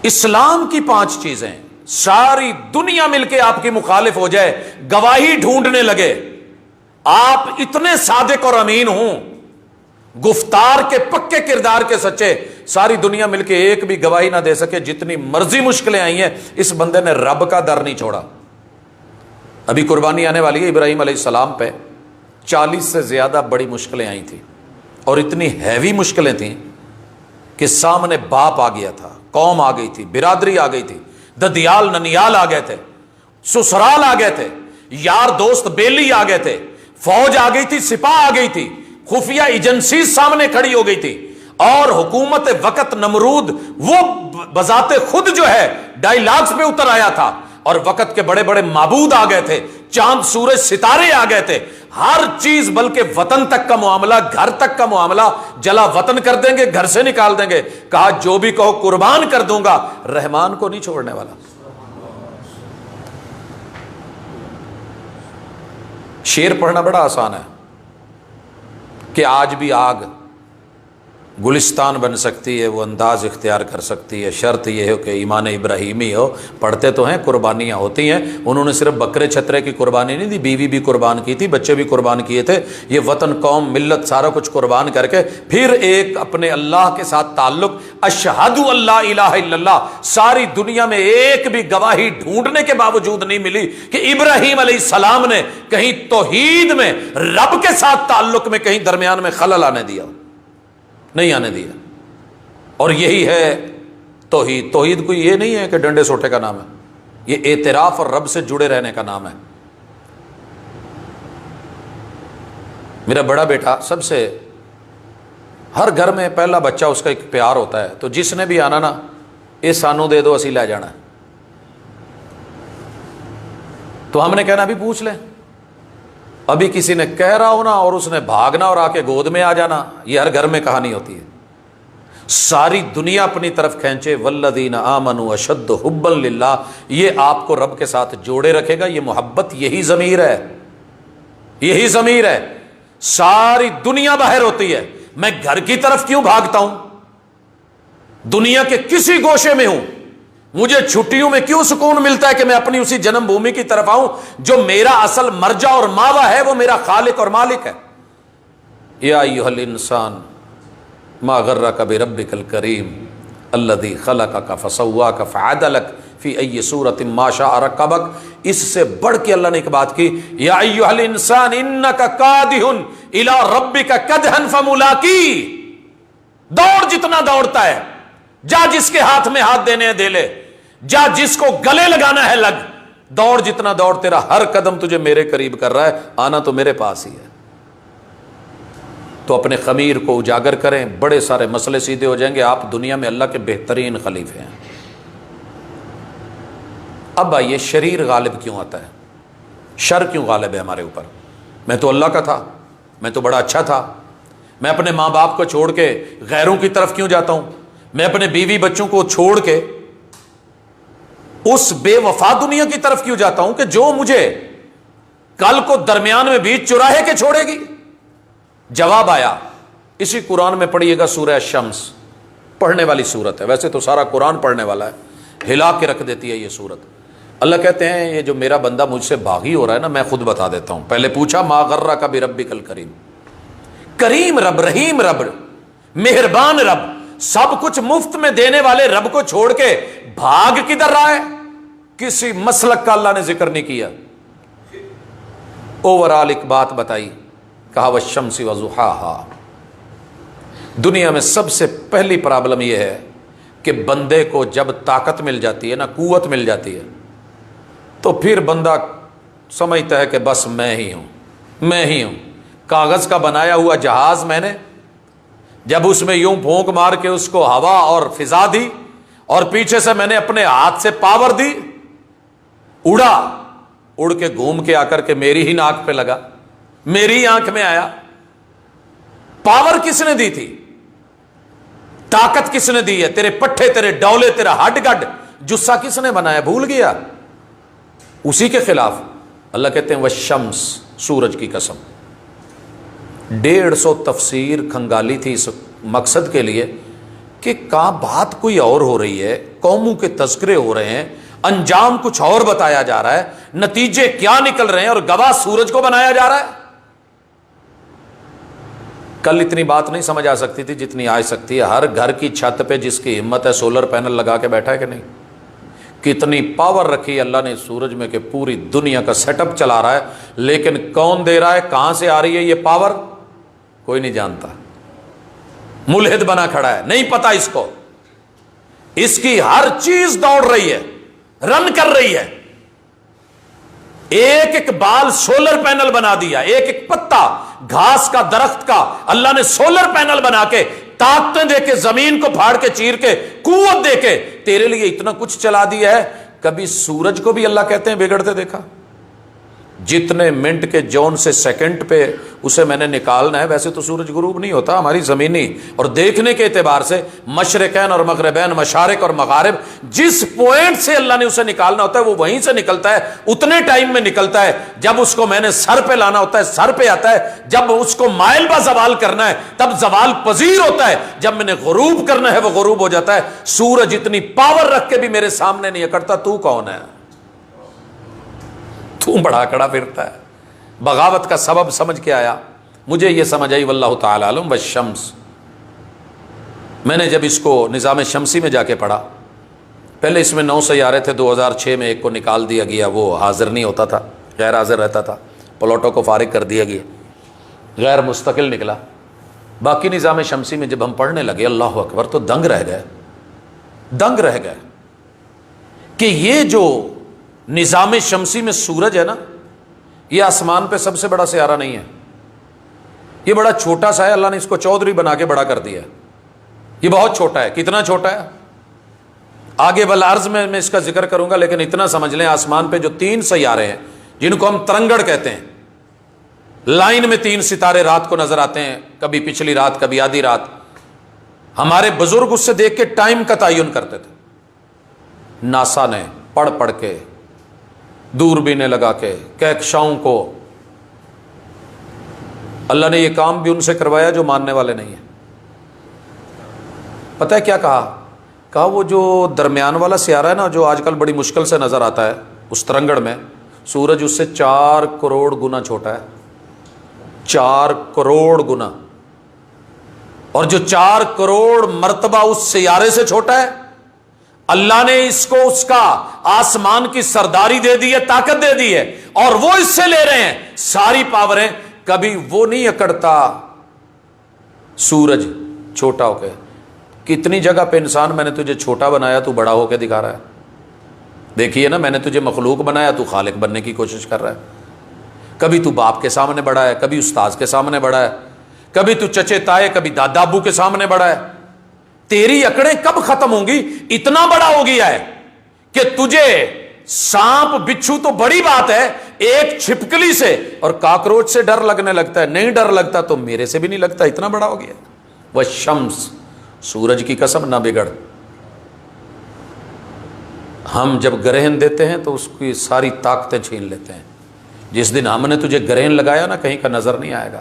اسلام کی 5 چیزیں, ساری دنیا مل کے آپ کی مخالف ہو جائے, گواہی ڈھونڈنے لگے, آپ اتنے صادق اور امین ہوں, گفتار کے پکے, کردار کے سچے, ساری دنیا مل کے ایک بھی گواہی نہ دے سکے, جتنی مرضی مشکلیں آئی ہیں, اس بندے نے رب کا در نہیں چھوڑا. ابھی قربانی آنے والی ہے ابراہیم علیہ السلام پہ, 40 سے زیادہ بڑی مشکلیں آئی تھیں, اور اتنی ہیوی مشکلیں تھیں کہ سامنے باپ آ گیا تھا, قوم آ گئی تھی, برادری آ گئی تھی, ددیال ننیال آ گئے تھے, سسرال آ گئے تھے, یار دوست بیلی آ گئے تھے, فوج آ گئی تھی, سپاہ آ گئی تھی, خفیہ ایجنسی سامنے کھڑی ہو گئی تھی, اور حکومت وقت نمرود وہ بذات خود جو ہے ڈائیلاگز پہ اتر آیا تھا, اور وقت کے بڑے بڑے معبود آ گئے تھے, چاند سورج ستارے آ گئے تھے, ہر چیز, بلکہ وطن تک کا معاملہ, گھر تک کا معاملہ, جلا وطن کر دیں گے, گھر سے نکال دیں گے. کہا جو بھی کہو قربان کر دوں گا, رحمان کو نہیں چھوڑنے والا. شعر پڑھنا بڑا آسان ہے کہ آج بھی آگ گلستان بن سکتی ہے, وہ انداز اختیار کر سکتی ہے, شرط یہ ہو کہ ایمان ابراہیمی ہو. پڑھتے تو ہیں, قربانیاں ہوتی ہیں. انہوں نے صرف بکرے چھترے کی قربانی نہیں دی, بیوی بھی قربان کی تھی, بچے بھی قربان کیے تھے. یہ وطن, قوم, ملت, سارا کچھ قربان کر کے پھر ایک اپنے اللہ کے ساتھ تعلق, اشہد اللہ الہ الا اللہ. ساری دنیا میں ایک بھی گواہی ڈھونڈنے کے باوجود نہیں ملی کہ ابراہیم علیہ السلام نے کہیں توحید میں, رب کے ساتھ تعلق میں کہیں درمیان میں خلل آنے دیا, نہیں آنے دیا. اور یہی ہے توحید. توحید کوئی یہ نہیں ہے کہ ڈنڈے سوٹے کا نام ہے, یہ اعتراف اور رب سے جڑے رہنے کا نام ہے. میرا بڑا بیٹا سب سے, ہر گھر میں پہلا بچہ اس کا ایک پیار ہوتا ہے, تو جس نے بھی آنا نا یہ سانو دے دو اسی لے جانا ہے. تو ہم نے کہنا ابھی پوچھ لیں. ابھی کسی نے کہہ رہا ہونا اور اس نے بھاگنا اور آ کے گود میں آ جانا. یہ ہر گھر میں کہانی ہوتی ہے. ساری دنیا اپنی طرف کھینچے والذین آمنوا اشد حبا للہ، یہ آپ کو رب کے ساتھ جوڑے رکھے گا. یہ محبت، یہی ضمیر ہے، یہی ضمیر ہے. ساری دنیا باہر ہوتی ہے، میں گھر کی طرف کیوں بھاگتا ہوں؟ دنیا کے کسی گوشے میں ہوں، مجھے چھٹیوں میں کیوں سکون ملتا ہے کہ میں اپنی اسی جنم بھومی کی طرف آؤں؟ جو میرا اصل مرجع اور ماوا ہے وہ میرا خالق اور مالک ہے. یا ایھا الانسان ما غرک بربک الکریم الذی خلقک فسواک فعدلک فی ای صورۃ ما شاء رکبک. اس سے بڑھ کے اللہ نے ایک بات کی، یا ایھا الانسان انک کادح الی ربک کدحا فملاقی. دوڑ جتنا دوڑتا ہے، جا جس کے ہاتھ میں ہاتھ دینے ہیں دے لے، جا جس کو گلے لگانا ہے لگ. دوڑ جتنا دوڑ، تیرا ہر قدم تجھے میرے قریب کر رہا ہے، آنا تو میرے پاس ہی ہے. تو اپنے خمیر کو اجاگر کریں، بڑے سارے مسئلے سیدھے ہو جائیں گے. آپ دنیا میں اللہ کے بہترین خلیفے ہیں. اب آئیے، شریر غالب کیوں آتا ہے؟ شر کیوں غالب ہے ہمارے اوپر؟ میں تو اللہ کا تھا، میں تو بڑا اچھا تھا. میں اپنے ماں باپ کو چھوڑ کے غیروں کی طرف کیوں جاتا ہوں؟ میں اپنے بیوی بچوں کو چھوڑ کے اس بے وفا دنیا کی طرف کیوں جاتا ہوں کہ جو مجھے کل کو درمیان میں بیچ چراہے کے چھوڑے گی؟ جواب آیا، اسی قرآن میں پڑھیے گا، سورہ الشمس. پڑھنے والی سورت ہے، ویسے تو سارا قرآن پڑھنے والا ہے، ہلا کے رکھ دیتی ہے یہ سورت. اللہ کہتے ہیں یہ جو میرا بندہ مجھ سے باغی ہو رہا ہے نا، میں خود بتا دیتا ہوں. پہلے پوچھا ما غرک بربک الکریم. کریم رب، رحیم رب، مہربان رب، سب کچھ مفت میں دینے والے رب کو چھوڑ کے بھاگ کدھر رہا ہے؟ کسی مسلک کا اللہ نے ذکر نہیں کیا. اوورال ایک بات بتائی، کہا والشمس وضحاہا. دنیا میں سب سے پہلی پرابلم یہ ہے کہ بندے کو جب طاقت مل جاتی ہے نا، قوت مل جاتی ہے، تو پھر بندہ سمجھتا ہے کہ بس میں ہی ہوں، میں ہی ہوں. کاغذ کا بنایا ہوا جہاز میں نے جب اس میں یوں پھونک مار کے اس کو ہوا اور فضا دی اور پیچھے سے میں نے اپنے ہاتھ سے پاور دی، اڑا، اڑ کے گھوم کے آ کر کے میری ہی ناک پہ لگا، میری آنکھ میں آیا. پاور کس نے دی تھی؟ طاقت کس نے دی ہے؟ تیرے پٹھے، تیرے ڈولے، تیرا ہڈ گڈ، جسا کس نے بنایا؟ بھول گیا؟ اسی کے خلاف اللہ کہتے ہیں والشمس، سورج کی قسم. 150 تفسیر کھنگالی تھی اس مقصد کے لیے کہ کہاں بات کوئی اور ہو رہی ہے، قوموں کے تذکرے ہو رہے ہیں، انجام کچھ اور بتایا جا رہا ہے، نتیجے کیا نکل رہے ہیں، اور گواہ سورج کو بنایا جا رہا ہے. کل اتنی بات نہیں سمجھ آ سکتی تھی جتنی آ سکتی ہے. ہر گھر کی چھت پہ جس کی ہمت ہے سولر پینل لگا کے بیٹھا ہے کہ نہیں؟ کتنی پاور رکھی اللہ نے سورج میں کہ پوری دنیا کا سیٹ اپ چلا رہا ہے. لیکن کون دے رہا ہے، کہاں سے آ رہی ہے یہ پاور؟ کوئی نہیں جانتا. ملحد بنا کھڑا ہے، نہیں پتا اس کو. اس کی ہر چیز دوڑ رہی ہے، رن کر رہی ہے. ایک ایک بال سولر پینل بنا دیا، ایک ایک پتا گھاس کا، درخت کا اللہ نے سولر پینل بنا کے، طاقتیں دے کے، زمین کو پھاڑ کے چیر کے، قوت دے کے تیرے لیے اتنا کچھ چلا دیا ہے. کبھی سورج کو بھی اللہ کہتے ہیں بگڑتے دیکھا؟ جتنے منٹ کے جون سے سیکنڈ پہ اسے میں نے نکالنا ہے، ویسے تو سورج غروب نہیں ہوتا. ہماری زمینی اور دیکھنے کے اعتبار سے مشرقین اور مغربین، مشارق اور مغارب، جس پوائنٹ سے اللہ نے اسے نکالنا ہوتا ہے وہ وہیں سے نکلتا ہے، اتنے ٹائم میں نکلتا ہے. جب اس کو میں نے سر پہ لانا ہوتا ہے سر پہ آتا ہے، جب اس کو مائل با زوال کرنا ہے تب زوال پذیر ہوتا ہے، جب میں نے غروب کرنا ہے وہ غروب ہو جاتا ہے. سورج اتنی پاور رکھ کے بھی میرے سامنے نہیں اکڑتا. تو کون ہے؟ تو بڑا کڑا پھرتا ہے. بغاوت کا سبب سمجھ کے آیا. مجھے یہ سمجھ آئی واللہ تعالی علم. والشمس، میں نے جب اس کو نظام شمسی میں جا کے پڑھا، پہلے اس میں 9 سیارے تھے، 2006 میں ایک کو نکال دیا گیا، وہ حاضر نہیں ہوتا تھا، غیر حاضر رہتا تھا. پلوٹو کو فارغ کر دیا گیا، غیر مستقل نکلا. باقی نظام شمسی میں جب ہم پڑھنے لگے، اللہ اکبر، تو دنگ رہ گئے کہ یہ جو نظام شمسی میں سورج ہے نا، یہ آسمان پہ سب سے بڑا سیارہ نہیں ہے، یہ بڑا چھوٹا سا ہے. اللہ نے اس کو چودھری بنا کے بڑا کر دیا ہے. یہ بہت چھوٹا ہے. کتنا چھوٹا ہے؟ آگے والارض میں اس کا ذکر کروں گا، لیکن اتنا سمجھ لیں آسمان پہ جو 3 سیارے ہیں جن کو ہم ترنگڑ کہتے ہیں، لائن میں 3 ستارے رات کو نظر آتے ہیں، کبھی پچھلی رات کبھی آدھی رات. ہمارے بزرگ اس سے دیکھ کے ٹائم کا تعین کرتے تھے. ناسا نے پڑھ پڑھ کے، دوربینیں لگا کے، کہکشاؤں کو، اللہ نے یہ کام بھی ان سے کروایا جو ماننے والے نہیں ہیں. پتہ ہے کیا کہا وہ جو درمیان والا سیارہ ہے نا، جو آج کل بڑی مشکل سے نظر آتا ہے اس ترنگڑ میں، سورج اس سے 4 کروڑ گنا چھوٹا ہے. 4 کروڑ گنا. اور جو 4 کروڑ مرتبہ اس سیارے سے چھوٹا ہے، اللہ نے اس کو اس کا آسمان کی سرداری دے دی ہے، طاقت دے دی ہے، اور وہ اس سے لے رہے ہیں ساری پاوریں. کبھی وہ نہیں اکڑتا سورج چھوٹا ہو کے. کتنی جگہ پہ انسان میں نے تجھے چھوٹا بنایا، تو بڑا ہو کے دکھا رہا ہے. دیکھیے نا، میں نے تجھے مخلوق بنایا، تو خالق بننے کی کوشش کر رہا ہے. کبھی تو باپ کے سامنے بڑا ہے، کبھی استاذ کے سامنے بڑا ہے، کبھی تو چچے تائے، کبھی دادا ابو کے سامنے بڑا ہے. تیری اکڑیں کب ختم ہوں گی؟ اتنا بڑا ہو گیا ہے کہ تجھے سانپ بچھو تو بڑی بات ہے، ایک چھپکلی سے اور کاکروچ سے ڈر لگنے لگتا ہے. نہیں ڈر لگتا تو میرے سے بھی نہیں لگتا، اتنا بڑا ہو گیا. والشمس، سورج کی قسم نہ بگڑ. ہم جب گرہن دیتے ہیں تو اس کی ساری طاقتیں چھین لیتے ہیں. جس دن ہم نے تجھے گرہن لگایا نا، کہیں کا نظر نہیں آئے گا.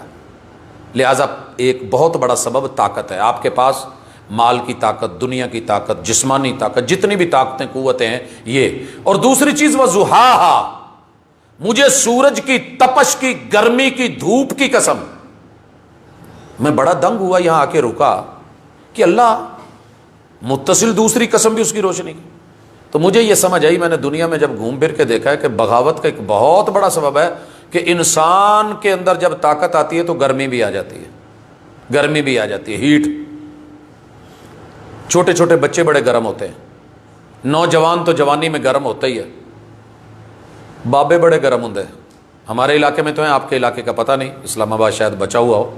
لہذا ایک بہت بڑا سبب طاقت ہے. آپ کے پاس مال کی طاقت، دنیا کی طاقت، جسمانی طاقت، جتنی بھی طاقتیں قوتیں ہیں یہ. اور دوسری چیز وضحاہا، مجھے سورج کی تپش کی، گرمی کی، دھوپ کی قسم. میں بڑا دنگ ہوا، یہاں آ کے رکا کہ اللہ متصل دوسری قسم بھی اس کی روشنی کی. تو مجھے یہ سمجھ آئی، میں نے دنیا میں جب گھوم پھر کے دیکھا ہے کہ بغاوت کا ایک بہت بڑا سبب ہے کہ انسان کے اندر جب طاقت آتی ہے تو گرمی بھی آ جاتی ہے. گرمی بھی آ جاتی ہے، ہیٹ. چھوٹے چھوٹے بچے بڑے گرم ہوتے ہیں، نوجوان تو جوانی میں گرم ہوتا ہی ہے، بابے بڑے گرم ہوتے ہیں. ہمارے علاقے میں تو ہیں، آپ کے علاقے کا پتہ نہیں، اسلام آباد شاید بچا ہوا ہو،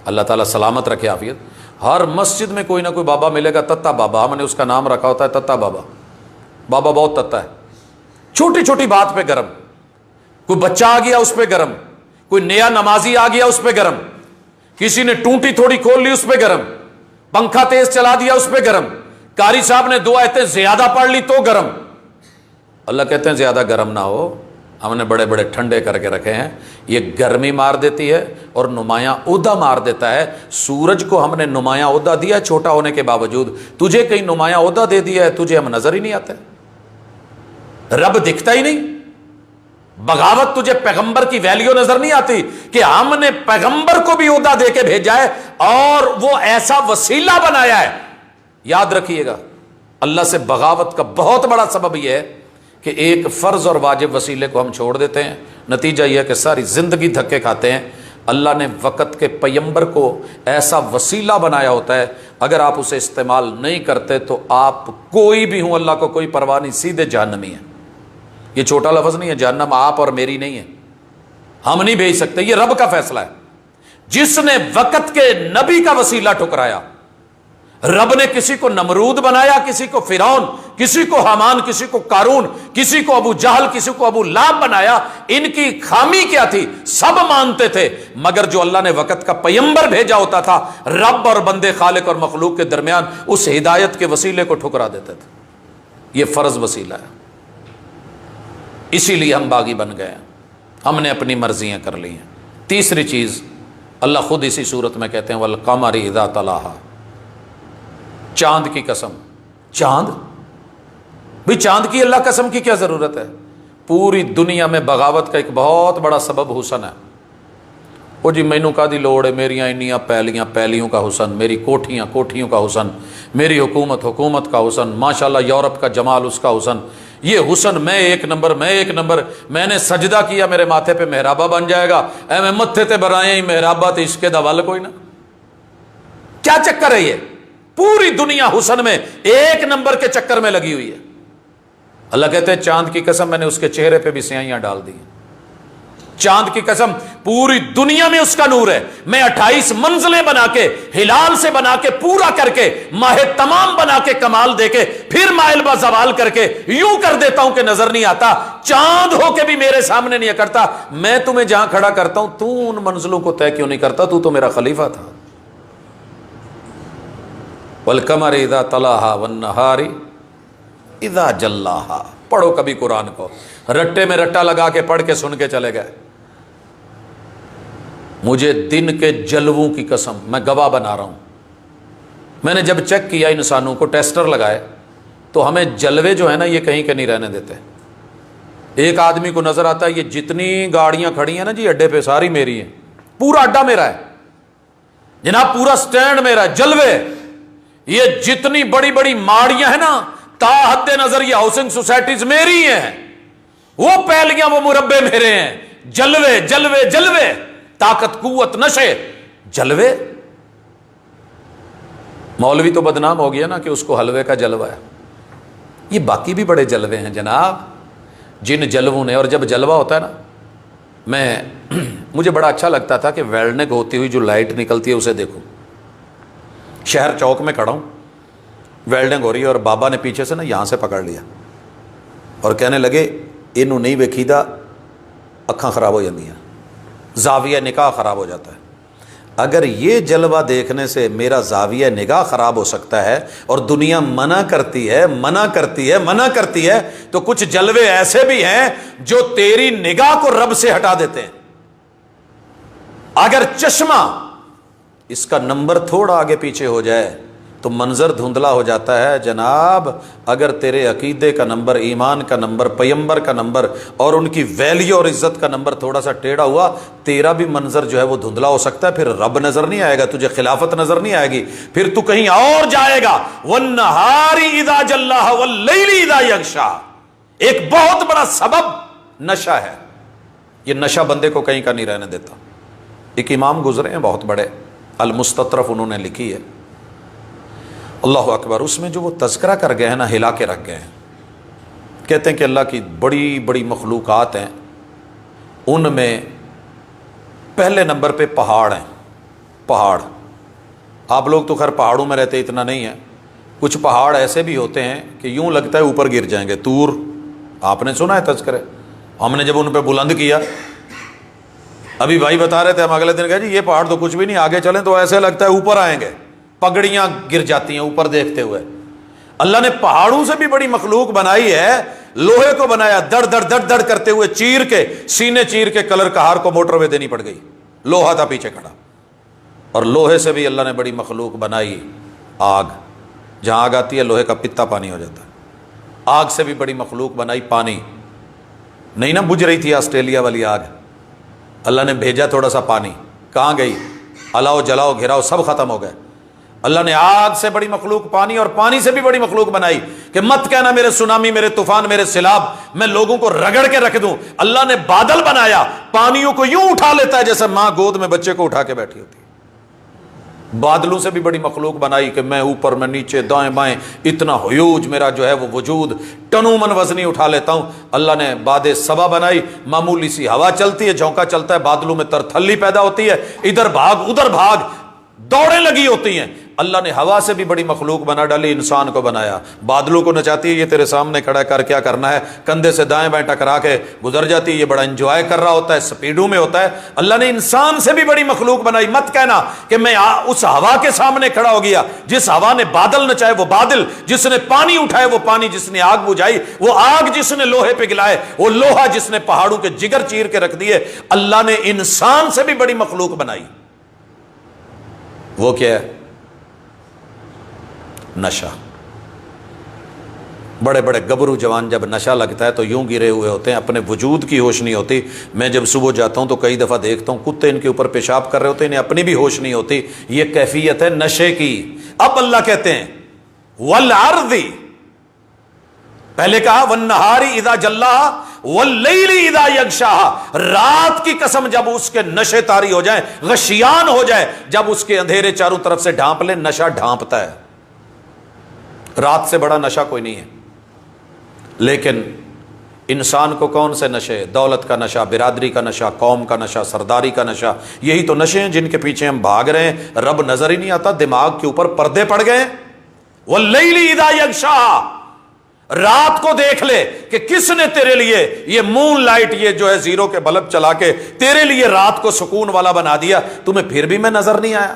اللہ تعالیٰ سلامت رکھے، عافیت. ہر مسجد میں کوئی نہ کوئی بابا ملے گا، تتا بابا، ہم نے اس کا نام رکھا ہوتا ہے تتا بابا. بابا بہت تتا ہے، چھوٹی چھوٹی بات پہ گرم. کوئی بچہ آ گیا اس پہ گرم، کوئی نیا نمازی آ گیا اس پہ گرم، کسی نے ٹونٹی تھوڑی کھول لی اس پہ گرم، پنکھا تیز چلا دیا اس پہ گرم، قاری صاحب نے 2 آیتیں زیادہ پڑھ لی تو گرم. اللہ کہتے ہیں زیادہ گرم نہ ہو، ہم نے بڑے بڑے ٹھنڈے کر کے رکھے ہیں. یہ گرمی مار دیتی ہے اور نمایاں عہدہ مار دیتا ہے. سورج کو ہم نے نمایاں عہدہ دیا ہے چھوٹا ہونے کے باوجود. تجھے کہیں نمایاں عہدہ دے دیا ہے، تجھے ہم نظر ہی نہیں آتے، رب دکھتا ہی نہیں. بغاوت، تجھے پیغمبر کی ویلیو نظر نہیں آتی کہ ہم نے پیغمبر کو بھی عہدہ دے کے بھیجا ہے اور وہ ایسا وسیلہ بنایا ہے. یاد رکھیے گا، اللہ سے بغاوت کا بہت بڑا سبب یہ ہے کہ ایک فرض اور واجب وسیلے کو ہم چھوڑ دیتے ہیں. نتیجہ یہ ہے کہ ساری زندگی دھکے کھاتے ہیں. اللہ نے وقت کے پیغمبر کو ایسا وسیلہ بنایا ہوتا ہے، اگر آپ اسے استعمال نہیں کرتے تو آپ کوئی بھی ہوں، اللہ کو کوئی پرواہ نہیں، سیدھے جہنمی ہیں. یہ چھوٹا لفظ نہیں ہے، جہنم آپ اور میری نہیں ہے، ہم نہیں بھیج سکتے، یہ رب کا فیصلہ ہے. جس نے وقت کے نبی کا وسیلہ ٹھکرایا، رب نے کسی کو نمرود بنایا، کسی کو فرعون، کسی کو حامان، کسی کو قارون، کسی کو ابو جہل، کسی کو ابو لہب بنایا. ان کی خامی کیا تھی؟ سب مانتے تھے، مگر جو اللہ نے وقت کا پیغمبر بھیجا ہوتا تھا، رب اور بندے، خالق اور مخلوق کے درمیان اس ہدایت کے وسیلے کو ٹھکرا دیتے تھے. یہ فرض وسیلہ ہے، اسی لیے ہم باغی بن گئے ہیں، ہم نے اپنی مرضیاں کر لی ہیں. تیسری چیز اللہ خود اسی صورت میں کہتے ہیں والقمر اذا تلاہا، چاند کی قسم. چاند بھئی چاند کی اللہ قسم کی کیا ضرورت ہے؟ پوری دنیا میں بغاوت کا ایک بہت بڑا سبب حسن ہے. وہ جی مینوں کا دی لوڑ ہے، میریاں انیاں پیلیاں، پیلیوں کا حسن، میری کوٹھیاں، کوٹھیوں کا حسن، میری حکومت، حکومت کا حسن، ماشاءاللہ یورپ کا جمال، اس کا حسن، یہ حسن، میں ایک نمبر، میں ایک نمبر، میں نے سجدہ کیا میرے ماتھے پہ محرابہ بن جائے گا، اے میں متھے تے برائیں ہی محرابہ تے، اس کے دوال کوئی نہ. کیا چکر ہے یہ؟ پوری دنیا حسن میں ایک نمبر کے چکر میں لگی ہوئی ہے. اللہ کہتے ہیں چاند کی قسم، میں نے اس کے چہرے پہ بھی سیاہیاں ڈال دی. چاند کی قسم پوری دنیا میں اس کا نور ہے. میں 28 منزلیں بنا کے ہلال سے بنا کے پورا کر کے ماہ تمام بنا کے کمال دے کے پھر مائل با زوال کر کے یوں کر دیتا ہوں کہ نظر نہیں آتا. چاند ہو کے بھی میرے سامنے نہیں کرتا. میں تمہیں جہاں کھڑا کرتا ہوں تو ان منزلوں کو طے کیوں نہیں کرتا؟ تو میرا خلیفہ تھا. والقمر اذا طلاها والنہار اذا جلاها. پڑھو کبھی قرآن کو، رٹے میں رٹا لگا کے پڑھ کے سن کے چلے گئے. مجھے دن کے جلووں کی قسم، میں گواہ بنا رہا ہوں. میں نے جب چیک کیا انسانوں کو، ٹیسٹر لگائے، تو ہمیں جلوے جو ہے نا یہ کہیں کے نہیں رہنے دیتے. ایک آدمی کو نظر آتا ہے یہ جتنی گاڑیاں کھڑی ہیں نا جی اڈے پہ ساری میری ہیں، پورا اڈا میرا ہے جناب، پورا سٹینڈ میرا ہے. جلوے، یہ جتنی بڑی بڑی ماڑیاں ہیں نا تا حد نظر یہ ہاؤسنگ سوسائٹیز میری ہیں، وہ پہلیاں وہ مربع میرے ہیں. جلوے جلوے جلوے، طاقت قوت نشے جلوے. مولوی تو بدنام ہو گیا نا کہ اس کو حلوے کا جلوہ ہے. یہ باقی بھی بڑے جلوے ہیں جناب جن جلووں نے. اور جب جلوہ ہوتا ہے نا، مجھے بڑا اچھا لگتا تھا کہ ویلڈنگ ہوتی ہوئی جو لائٹ نکلتی ہے اسے دیکھوں. شہر چوک میں کھڑا ہوں، ویلڈنگ ہو رہی ہے اور بابا نے پیچھے سے نا یہاں سے پکڑ لیا اور کہنے لگے انہوں نہیں ویکھیدہ اکھاں خراب ہو جاندیاں، زاویہ نکاح خراب ہو جاتا ہے. اگر یہ جلوہ دیکھنے سے میرا زاویہ نگاہ خراب ہو سکتا ہے اور دنیا منع کرتی ہے تو کچھ جلوے ایسے بھی ہیں جو تیری نگاہ کو رب سے ہٹا دیتے ہیں. اگر چشمہ اس کا نمبر تھوڑا آگے پیچھے ہو جائے تو منظر دھندلا ہو جاتا ہے جناب. اگر تیرے عقیدے کا نمبر، ایمان کا نمبر، پیمبر کا نمبر اور ان کی ویلیو اور عزت کا نمبر تھوڑا سا ٹیڑھا ہوا، تیرا بھی منظر جو ہے وہ دھندلا ہو سکتا ہے. پھر رب نظر نہیں آئے گا، تجھے خلافت نظر نہیں آئے گی، پھر تو کہیں اور جائے گا. وَالنَّهَارِ اِذَا جَلَّاهَا وَاللَّيْلِ اِذَا يَغْشَاهَا. ایک بہت بڑا سبب نشہ ہے. یہ نشہ بندے کو کہیں کا نہیں رہنے دیتا. ایک امام گزرے ہیں بہت بڑے، المستطرف انہوں نے لکھی ہے، اللہ اکبر. اس میں جو وہ تذکرہ کر گئے ہیں نا، ہلا کے رکھ گئے ہیں. کہتے ہیں کہ اللہ کی بڑی بڑی مخلوقات ہیں، ان میں پہلے نمبر پہ پہاڑ ہیں. پہاڑ، آپ لوگ تو خیر پہاڑوں میں رہتے اتنا نہیں ہے، کچھ پہاڑ ایسے بھی ہوتے ہیں کہ یوں لگتا ہے اوپر گر جائیں گے. طور آپ نے سنا ہے تذکرے، ہم نے جب ان پہ بلند کیا، ابھی بھائی بتا رہے تھے، ہم اگلے دن کہے جی یہ پہاڑ تو کچھ بھی نہیں، آگے چلیں تو ایسے لگتا ہے اوپر آئیں گے، پگڑیاں گر جاتی ہیں اوپر دیکھتے ہوئے. اللہ نے پہاڑوں سے بھی بڑی مخلوق بنائی ہے. لوہے کو بنایا، دڑ دڑ دڑ دڑ کرتے ہوئے چیر کے سینے چیر کے کلر کہار کو موٹر وے دینی پڑ گئی. لوہا تھا پیچھے کھڑا. اور لوہے سے بھی اللہ نے بڑی مخلوق بنائی. آگ، جہاں آگ آتی ہے لوہے کا پتا پانی ہو جاتا ہے. آگ سے بھی بڑی مخلوق بنائی. پانی نہیں نا بجھ رہی تھی آسٹریلیا والی آگ، اللہ نے بھیجا تھوڑا سا پانی، کہاں گئی؟ الاؤ جلاؤ گھراؤ سب ختم ہو گئے. اللہ نے آگ سے بڑی مخلوق پانی، اور پانی سے بھی بڑی مخلوق بنائی کہ مت کہنا میرے سونامی، میرے طوفان، میرے سیلاب میں لوگوں کو رگڑ کے رکھ دوں. اللہ نے بادل بنایا، پانیوں کو یوں اٹھا لیتا ہے جیسے ماں گود میں بچے کو اٹھا کے بیٹھی ہوتی ہے. بادلوں سے بھی بڑی مخلوق بنائی کہ میں اوپر میں نیچے دائیں بائیں اتنا ہیوج میرا جو ہے وہ وجود ٹنوں من وزنی اٹھا لیتا ہوں. اللہ نے باد صبا بنائی، معمولی سی ہوا چلتی ہے، جھونکا چلتا ہے، بادلوں میں ترتھلی پیدا ہوتی ہے، ادھر بھاگ ادھر بھاگ دوڑیں لگی ہوتی ہیں. اللہ نے ہوا سے بھی بڑی مخلوق بنا ڈالی، انسان کو بنایا. بادلوں کو نچاتی ہے، یہ تیرے سامنے کھڑا کر کیا کرنا ہے، کندھے سے دائیں بائیں ٹکرا کے گزر جاتی ہے، یہ بڑا انجوائے کر رہا ہوتا ہے، سپیڈوں میں ہوتا ہے. اللہ نے انسان سے بھی بڑی مخلوق بنائی. مت کہنا کہ میں اس ہوا کے سامنے کھڑا ہو گیا. جس ہوا نے بادل نچائے وہ بادل، جس نے پانی اٹھائے وہ پانی، جس نے آگ بجھائی وہ آگ، جس نے لوہے پگھلائے وہ لوہا، جس نے پہاڑوں کے جگر چیر کے رکھ دیے. اللہ نے انسان سے بھی بڑی مخلوق بنائی. وہ کیا ہے؟ نشہ. بڑے بڑے گبرو جوان جب نشہ لگتا ہے تو یوں گرے ہوئے ہوتے ہیں، اپنے وجود کی ہوش نہیں ہوتی. میں جب صبح جاتا ہوں تو کئی دفعہ دیکھتا ہوں کتے ان کے اوپر پیشاب کر رہے ہوتے ہیں، انہیں اپنی بھی ہوش نہیں ہوتی. یہ کیفیت ہے نشے کی. اب اللہ کہتے ہیں والارض، پہلے کہا والنہار اذا جلاها واللیل اذا یغشاها. رات کی قسم جب اس کے نشے طاری ہو جائیں، غشیان ہو جائے، جب اس کے اندھیرے چاروں طرف سے ڈھانپ لیں. نشہ ڈھانپتا ہے، رات سے بڑا نشہ کوئی نہیں ہے. لیکن انسان کو کون سے نشے؟ دولت کا نشہ، برادری کا نشہ، قوم کا نشہ، سرداری کا نشہ، یہی تو نشے ہیں جن کے پیچھے ہم بھاگ رہے ہیں۔ رب نظر ہی نہیں آتا، دماغ کے اوپر پردے پڑ گئے۔ واللیل اذا یغشا، رات کو دیکھ لے کہ کس نے تیرے لیے یہ مون لائٹ، یہ جو ہے زیرو کے بلب چلا کے تیرے لیے رات کو سکون والا بنا دیا، تمہیں پھر بھی میں نظر نہیں آیا؟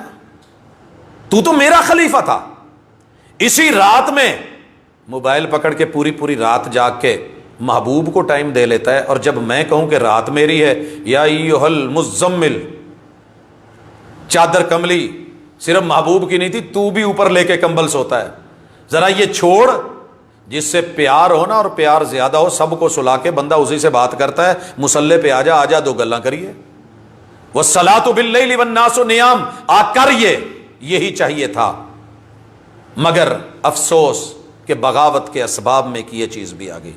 تو میرا خلیفہ تھا۔ اسی رات میں موبائل پکڑ کے پوری پوری رات جاگ کے محبوب کو ٹائم دے لیتا ہے، اور جب میں کہوں کہ رات میری ہے، یا ایھا المزمل، چادر کملی صرف محبوب کی نہیں تھی، تو بھی اوپر لے کے کمبل سوتا ہے، ذرا یہ چھوڑ۔ جس سے پیار ہو نا، اور پیار زیادہ ہو، سب کو سلا کے بندہ اسی سے بات کرتا ہے، مصلے پہ آجا آجا، دو گلاں کریے۔ والصلاۃ باللیل والناس نیام، آ کر یہی چاہیے تھا، مگر افسوس کہ بغاوت کے اسباب میں کہ یہ چیز بھی آ گئی۔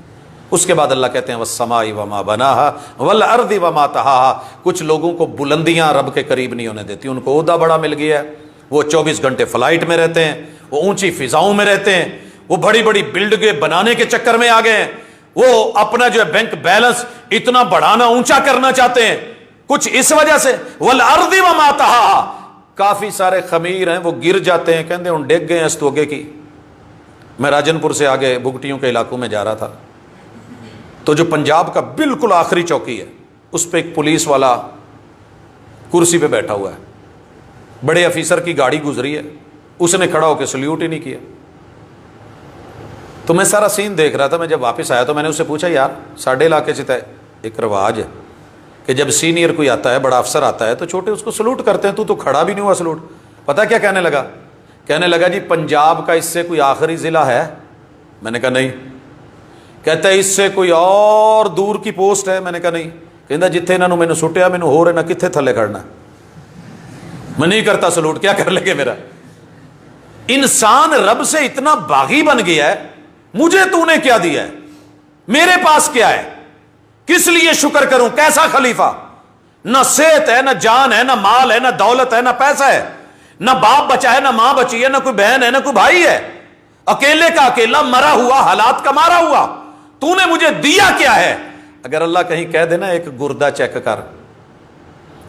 اس کے بعد اللہ کہتے ہیں والسماء وما بناها والارض وما طحاها، کچھ لوگوں کو بلندیاں رب کے قریب نہیں ہونے دیتی، ان کو عہدہ بڑا مل گیا ہے، وہ 24 گھنٹے فلائٹ میں رہتے ہیں، وہ اونچی فضاؤں میں رہتے ہیں، وہ بڑی بڑی بلڈنگیں بنانے کے چکر میں آ گئے ہیں، وہ اپنا جو ہے بینک بیلنس اتنا بڑھانا، اونچا کرنا چاہتے ہیں، کچھ اس وجہ سے۔ والارض وما طحاها، کافی سارے خمیر ہیں وہ گر جاتے ہیں، کہتے ہیں ان ڈگ گئے ہیں استوگے کی۔ میں راجن پور سے آگے بگٹیوں کے علاقوں میں جا رہا تھا، تو جو پنجاب کا بالکل آخری چوکی ہے، اس پہ ایک پولیس والا کرسی پہ بیٹھا ہوا ہے، بڑے افیسر کی گاڑی گزری ہے، اس نے کھڑا ہو کے سلیوٹ ہی نہیں کیا۔ تو میں سارا سین دیکھ رہا تھا، میں جب واپس آیا تو میں نے اس سے پوچھا، یار ساڈے علاقے سے ایک رواج ہے کہ جب سینئر کوئی آتا ہے، بڑا افسر آتا ہے تو چھوٹے اس کو سلوٹ کرتے ہیں، تو کھڑا بھی نہیں ہوا سلوٹ۔ پتہ کیا کہنے لگا؟ کہنے لگا جی پنجاب کا اس سے کوئی آخری ضلع ہے؟ میں نے کہا نہیں۔ کہتا ہے اس سے کوئی اور دور کی پوسٹ ہے؟ میں نے کہا نہیں۔ کہتا جتھے انہوں نے مینوں سٹیا، مینوں ہو رہا کتنے تھلے کھڑنا، میں نہیں کرتا سلوٹ، کیا کر لے گے میرا۔ انسان رب سے اتنا باغی بن گیا ہے، مجھے تو نے کیا دیا ہے، میرے پاس کیا ہے، کس لیے شکر کروں، کیسا خلیفہ؟ نہ صحت ہے، نہ جان ہے، نہ مال ہے، نہ دولت ہے، نہ پیسہ ہے، نہ باپ بچا ہے، نہ ماں بچی ہے، نہ کوئی بہن ہے، نہ کوئی بھائی ہے، اکیلے کا اکیلا مرا ہوا، حالات کا مارا ہوا، تو نے مجھے دیا کیا ہے؟ اگر اللہ کہیں کہہ دینا ایک گردہ چیک کر،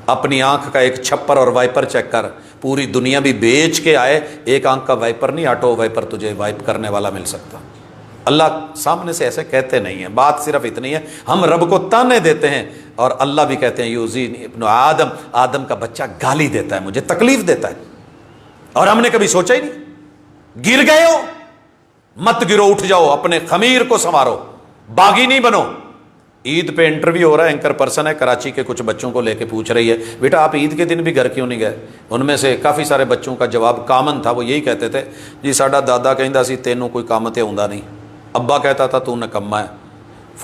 اپنی آنکھ کا ایک چھپر اور وائپر چیک کر، پوری دنیا بھی بیچ کے آئے، ایک آنکھ کا وائپر نہیں، آٹو وائپر تجھے وائپ کرنے والا مل سکتا۔ اللہ سامنے سے ایسے کہتے نہیں ہیں، بات صرف اتنی ہے، ہم رب کو تانے دیتے ہیں، اور اللہ بھی کہتے ہیں یوزینی ابن آدم، آدم کا بچہ گالی دیتا ہے، مجھے تکلیف دیتا ہے، اور ہم نے کبھی سوچا ہی نہیں۔ گر گئے ہو، مت گرو، اٹھ جاؤ، اپنے خمیر کو سنوارو، باغی نہیں بنو۔ عید پہ انٹرویو ہو رہا ہے، اینکر پرسن ہے کراچی کے، کچھ بچوں کو لے کے پوچھ رہی ہے، بیٹا آپ عید کے دن بھی گھر کیوں نہیں گئے؟ ان میں سے کافی سارے بچوں کا جواب کامن تھا، وہ یہی کہتے تھے جی ساڈا دادا کہندا سی تینوں کوئی کام تے ہوندا نہیں، ابا کہتا تھا تو نکما ہے،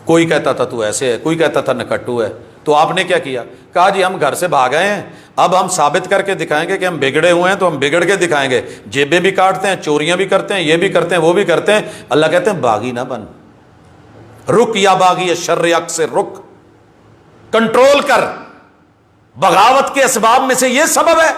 کوئی کہتا تھا تو ایسے ہے، کوئی کہتا تھا نکٹو ہے، تو آپ نے کیا کیا؟ کہا جی ہم گھر سے بھاگ آئے ہیں، اب ہم ثابت کر کے دکھائیں گے کہ ہم بگڑے ہوئے ہیں، تو ہم بگڑ کے دکھائیں گے، جیبیں بھی کاٹتے ہیں، چوریاں بھی کرتے ہیں، یہ بھی کرتے ہیں، وہ بھی کرتے ہیں۔ اللہ کہتے ہیں باغی نہ بن، رک یا باغی الشر اکثر، رک، کنٹرول کر۔ بغاوت کے اسباب میں سے یہ سبب ہے۔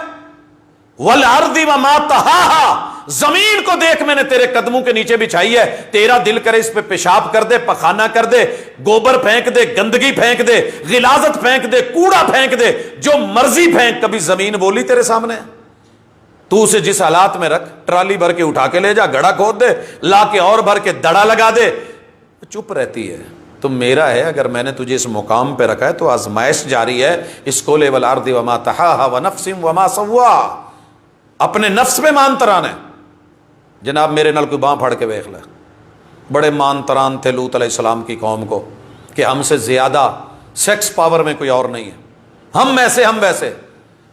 والارض وما طحاها، زمین کو دیکھ میں نے تیرے قدموں کے نیچے بچھائی ہے، تیرا دل کرے اس پہ پیشاب کر دے، پخانہ کر دے، گوبر پھینک دے، گندگی پھینک دے، غلاظت پھینک دے، کوڑا پھینک دے، جو مرضی پھینک، کبھی زمین بولی تیرے سامنے؟ تو اسے جس حالات میں رکھ، ٹرالی بھر کے اٹھا کے لے جا، گڑھا کھود دے، لا کے اور بھر کے دڑا لگا دے، چپ رہتی ہے۔ تو میرا ہے، اگر میں نے تجھے اس مقام پہ رکھا ہے تو آزمائش جاری ہے۔ اس کو لے والارض وما طحاها ونفس وما سواها، اپنے نفس پہ مان تران ہے۔ جناب میرے نال کوئی باں پھڑ کے دیکھ لے، بڑے مان تران تھے لوط علیہ السلام کی قوم کو کہ ہم سے زیادہ سیکس پاور میں کوئی اور نہیں ہے، ہم ایسے ہم ویسے۔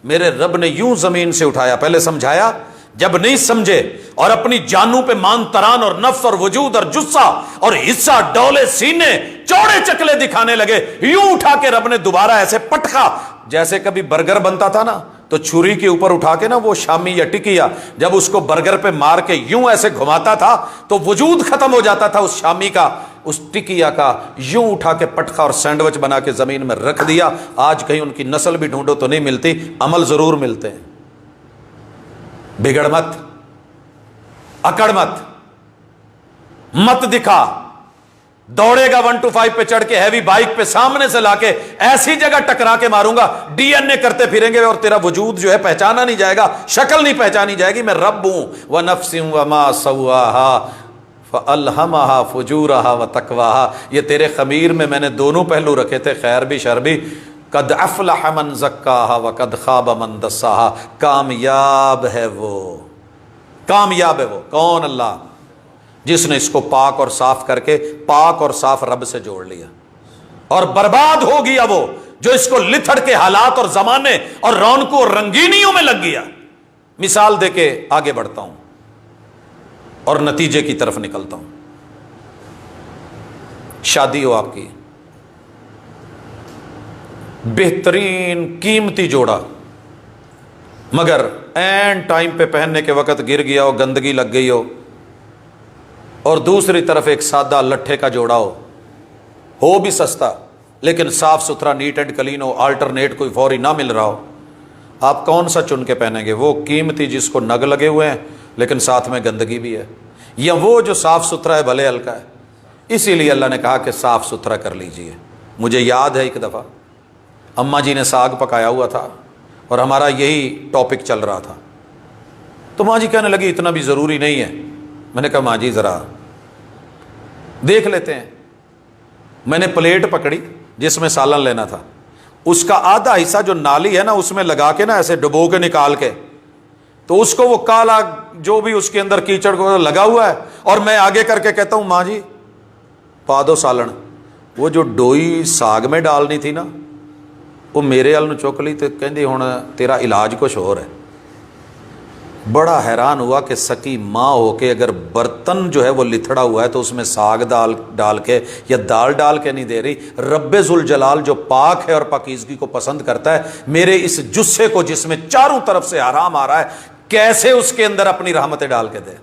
میرے رب نے یوں زمین سے اٹھایا، پہلے سمجھایا، جب نہیں سمجھے اور اپنی جانوں پہ مان تران اور نفس اور وجود اور جثہ اور حصہ ڈولے سینے چوڑے چکلے دکھانے لگے، یوں اٹھا کے رب نے دوبارہ ایسے پٹکا، جیسے کبھی برگر بنتا تھا نا تو چھری کے اوپر اٹھا کے نا وہ شامی یا ٹکیا، جب اس کو برگر پہ مار کے یوں ایسے گھماتا تھا تو وجود ختم ہو جاتا تھا اس شامی کا، اس ٹکیا کا، یوں اٹھا کے پٹکا اور سینڈوچ بنا کے زمین میں رکھ دیا۔ آج کہیں ان کی نسل بھی ڈھونڈو تو نہیں ملتی، عمل ضرور ملتے ہیں۔ بگڑ مت، اکڑ مت، مت دکھا، دوڑے گا 125 پہ چڑھ کے ہیوی بائک پہ سامنے سے لا کے ایسی جگہ ٹکرا کے ماروں گا ڈی این اے کرتے پھریں گے اور تیرا وجود جو ہے پہچانا نہیں جائے گا, شکل نہیں پہچانی جائے گی. میں رب ہوں. وَنَفْسٍ وَمَا سَوَّاهَا فَأَلْهَمَهَا فُجُورَهَا وَتَقْوَاهَا. یہ تیرے خمیر میں نے دونوں پہلو رکھے تھے, خیر بھی شر بھی. قد افلح من زکاها وقد خاب من دساها. کامیاب ہے وہ, کامیاب ہے وہ کون؟ اللہ, جس نے اس کو پاک اور صاف کر کے پاک اور صاف رب سے جوڑ لیا. اور برباد ہو گیا وہ جو اس کو لتھڑ کے حالات اور زمانے اور رونقوں اور رنگینیوں میں لگ گیا. مثال دے کے آگے بڑھتا ہوں اور نتیجے کی طرف نکلتا ہوں. شادی ہو آپ کی, بہترین قیمتی جوڑا, مگر این ٹائم پہ پہننے کے وقت گر گیا ہو, گندگی لگ گئی ہو, اور دوسری طرف ایک سادہ لٹھے کا جوڑا ہو بھی سستا لیکن صاف ستھرا نیٹ اینڈ کلین ہو, آلٹرنیٹ کوئی فوری نہ مل رہا ہو, آپ کون سا چن کے پہنیں گے؟ وہ قیمتی جس کو نگ لگے ہوئے ہیں لیکن ساتھ میں گندگی بھی ہے, یا وہ جو صاف ستھرا ہے بھلے ہلکا ہے؟ اسی لیے اللہ نے کہا کہ صاف ستھرا کر لیجئے. مجھے یاد ہے ایک دفعہ اماں جی نے ساگ پکایا ہوا تھا اور ہمارا یہی ٹاپک چل رہا تھا, تو ماں جی کہنے لگی اتنا بھی ضروری نہیں ہے. میں نے کہا ماں جی ذرا دیکھ لیتے ہیں. میں نے پلیٹ پکڑی جس میں سالن لینا تھا, اس کا آدھا حصہ جو نالی ہے نا اس میں لگا کے نا ایسے ڈبو کے نکال کے, تو اس کو وہ کالا جو بھی اس کے اندر کیچڑ کو لگا ہوا ہے, اور میں آگے کر کے کہتا ہوں ماں جی پا دو سالن. وہ جو ڈوئی ساگ میں ڈالنی تھی نا وہ میرے ال چک لی تو کہندی ہن تیرا علاج کچھ اور ہے. بڑا حیران ہوا کہ سکی ماں ہو کے اگر برتن جو ہے وہ لتھڑا ہوا ہے تو اس میں ساگ ڈال کے یا دال ڈال کے نہیں دے رہی. رب ذوالجلال جو پاک ہے اور پاکیزگی کو پسند کرتا ہے, میرے اس جسے کو جس میں چاروں طرف سے حرام آ رہا ہے, کیسے اس کے اندر اپنی رحمتیں ڈال کے دے.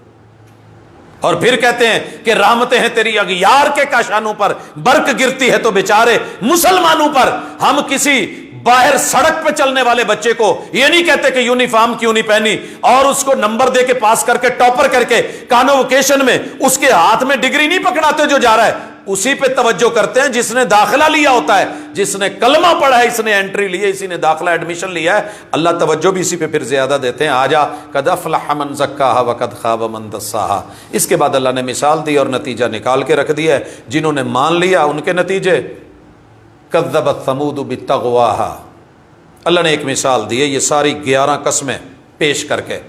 اور پھر کہتے ہیں کہ رحمتیں ہیں تیری اغیار کے کاشانوں پر, برق گرتی ہے تو بیچارے مسلمانوں پر. ہم کسی باہر سڑک پہ چلنے والے بچے کو یہ نہیں کہتے کہ یونیفارم کیوں نہیں پہنی, اور اس کو نمبر دے کے پاس کر کے ٹاپر کر کے کانووکیشن میں اس کے ہاتھ میں ڈگری نہیں پکڑاتے جو جا رہا ہے. اسی پہ توجہ کرتے ہیں جس نے داخلہ لیا ہوتا ہے, جس نے کلمہ پڑھا ہے, اس نے انٹری لی ہے, اسی نے داخلہ ایڈمیشن لیا ہے. اللہ توجہ بھی اسی پہ پھر زیادہ دیتے ہیں. آجا قد افلح من زکاها وقد خاب من دساها. اس کے بعد اللہ نے مثال دی اور نتیجہ نکال کے رکھ دیا ہے. جنہوں نے مان لیا ان کے نتیجے, کذبت ثمود بطغواها. اللہ نے ایک مثال دی ہے, یہ ساری 11 قسمیں پیش کر کے,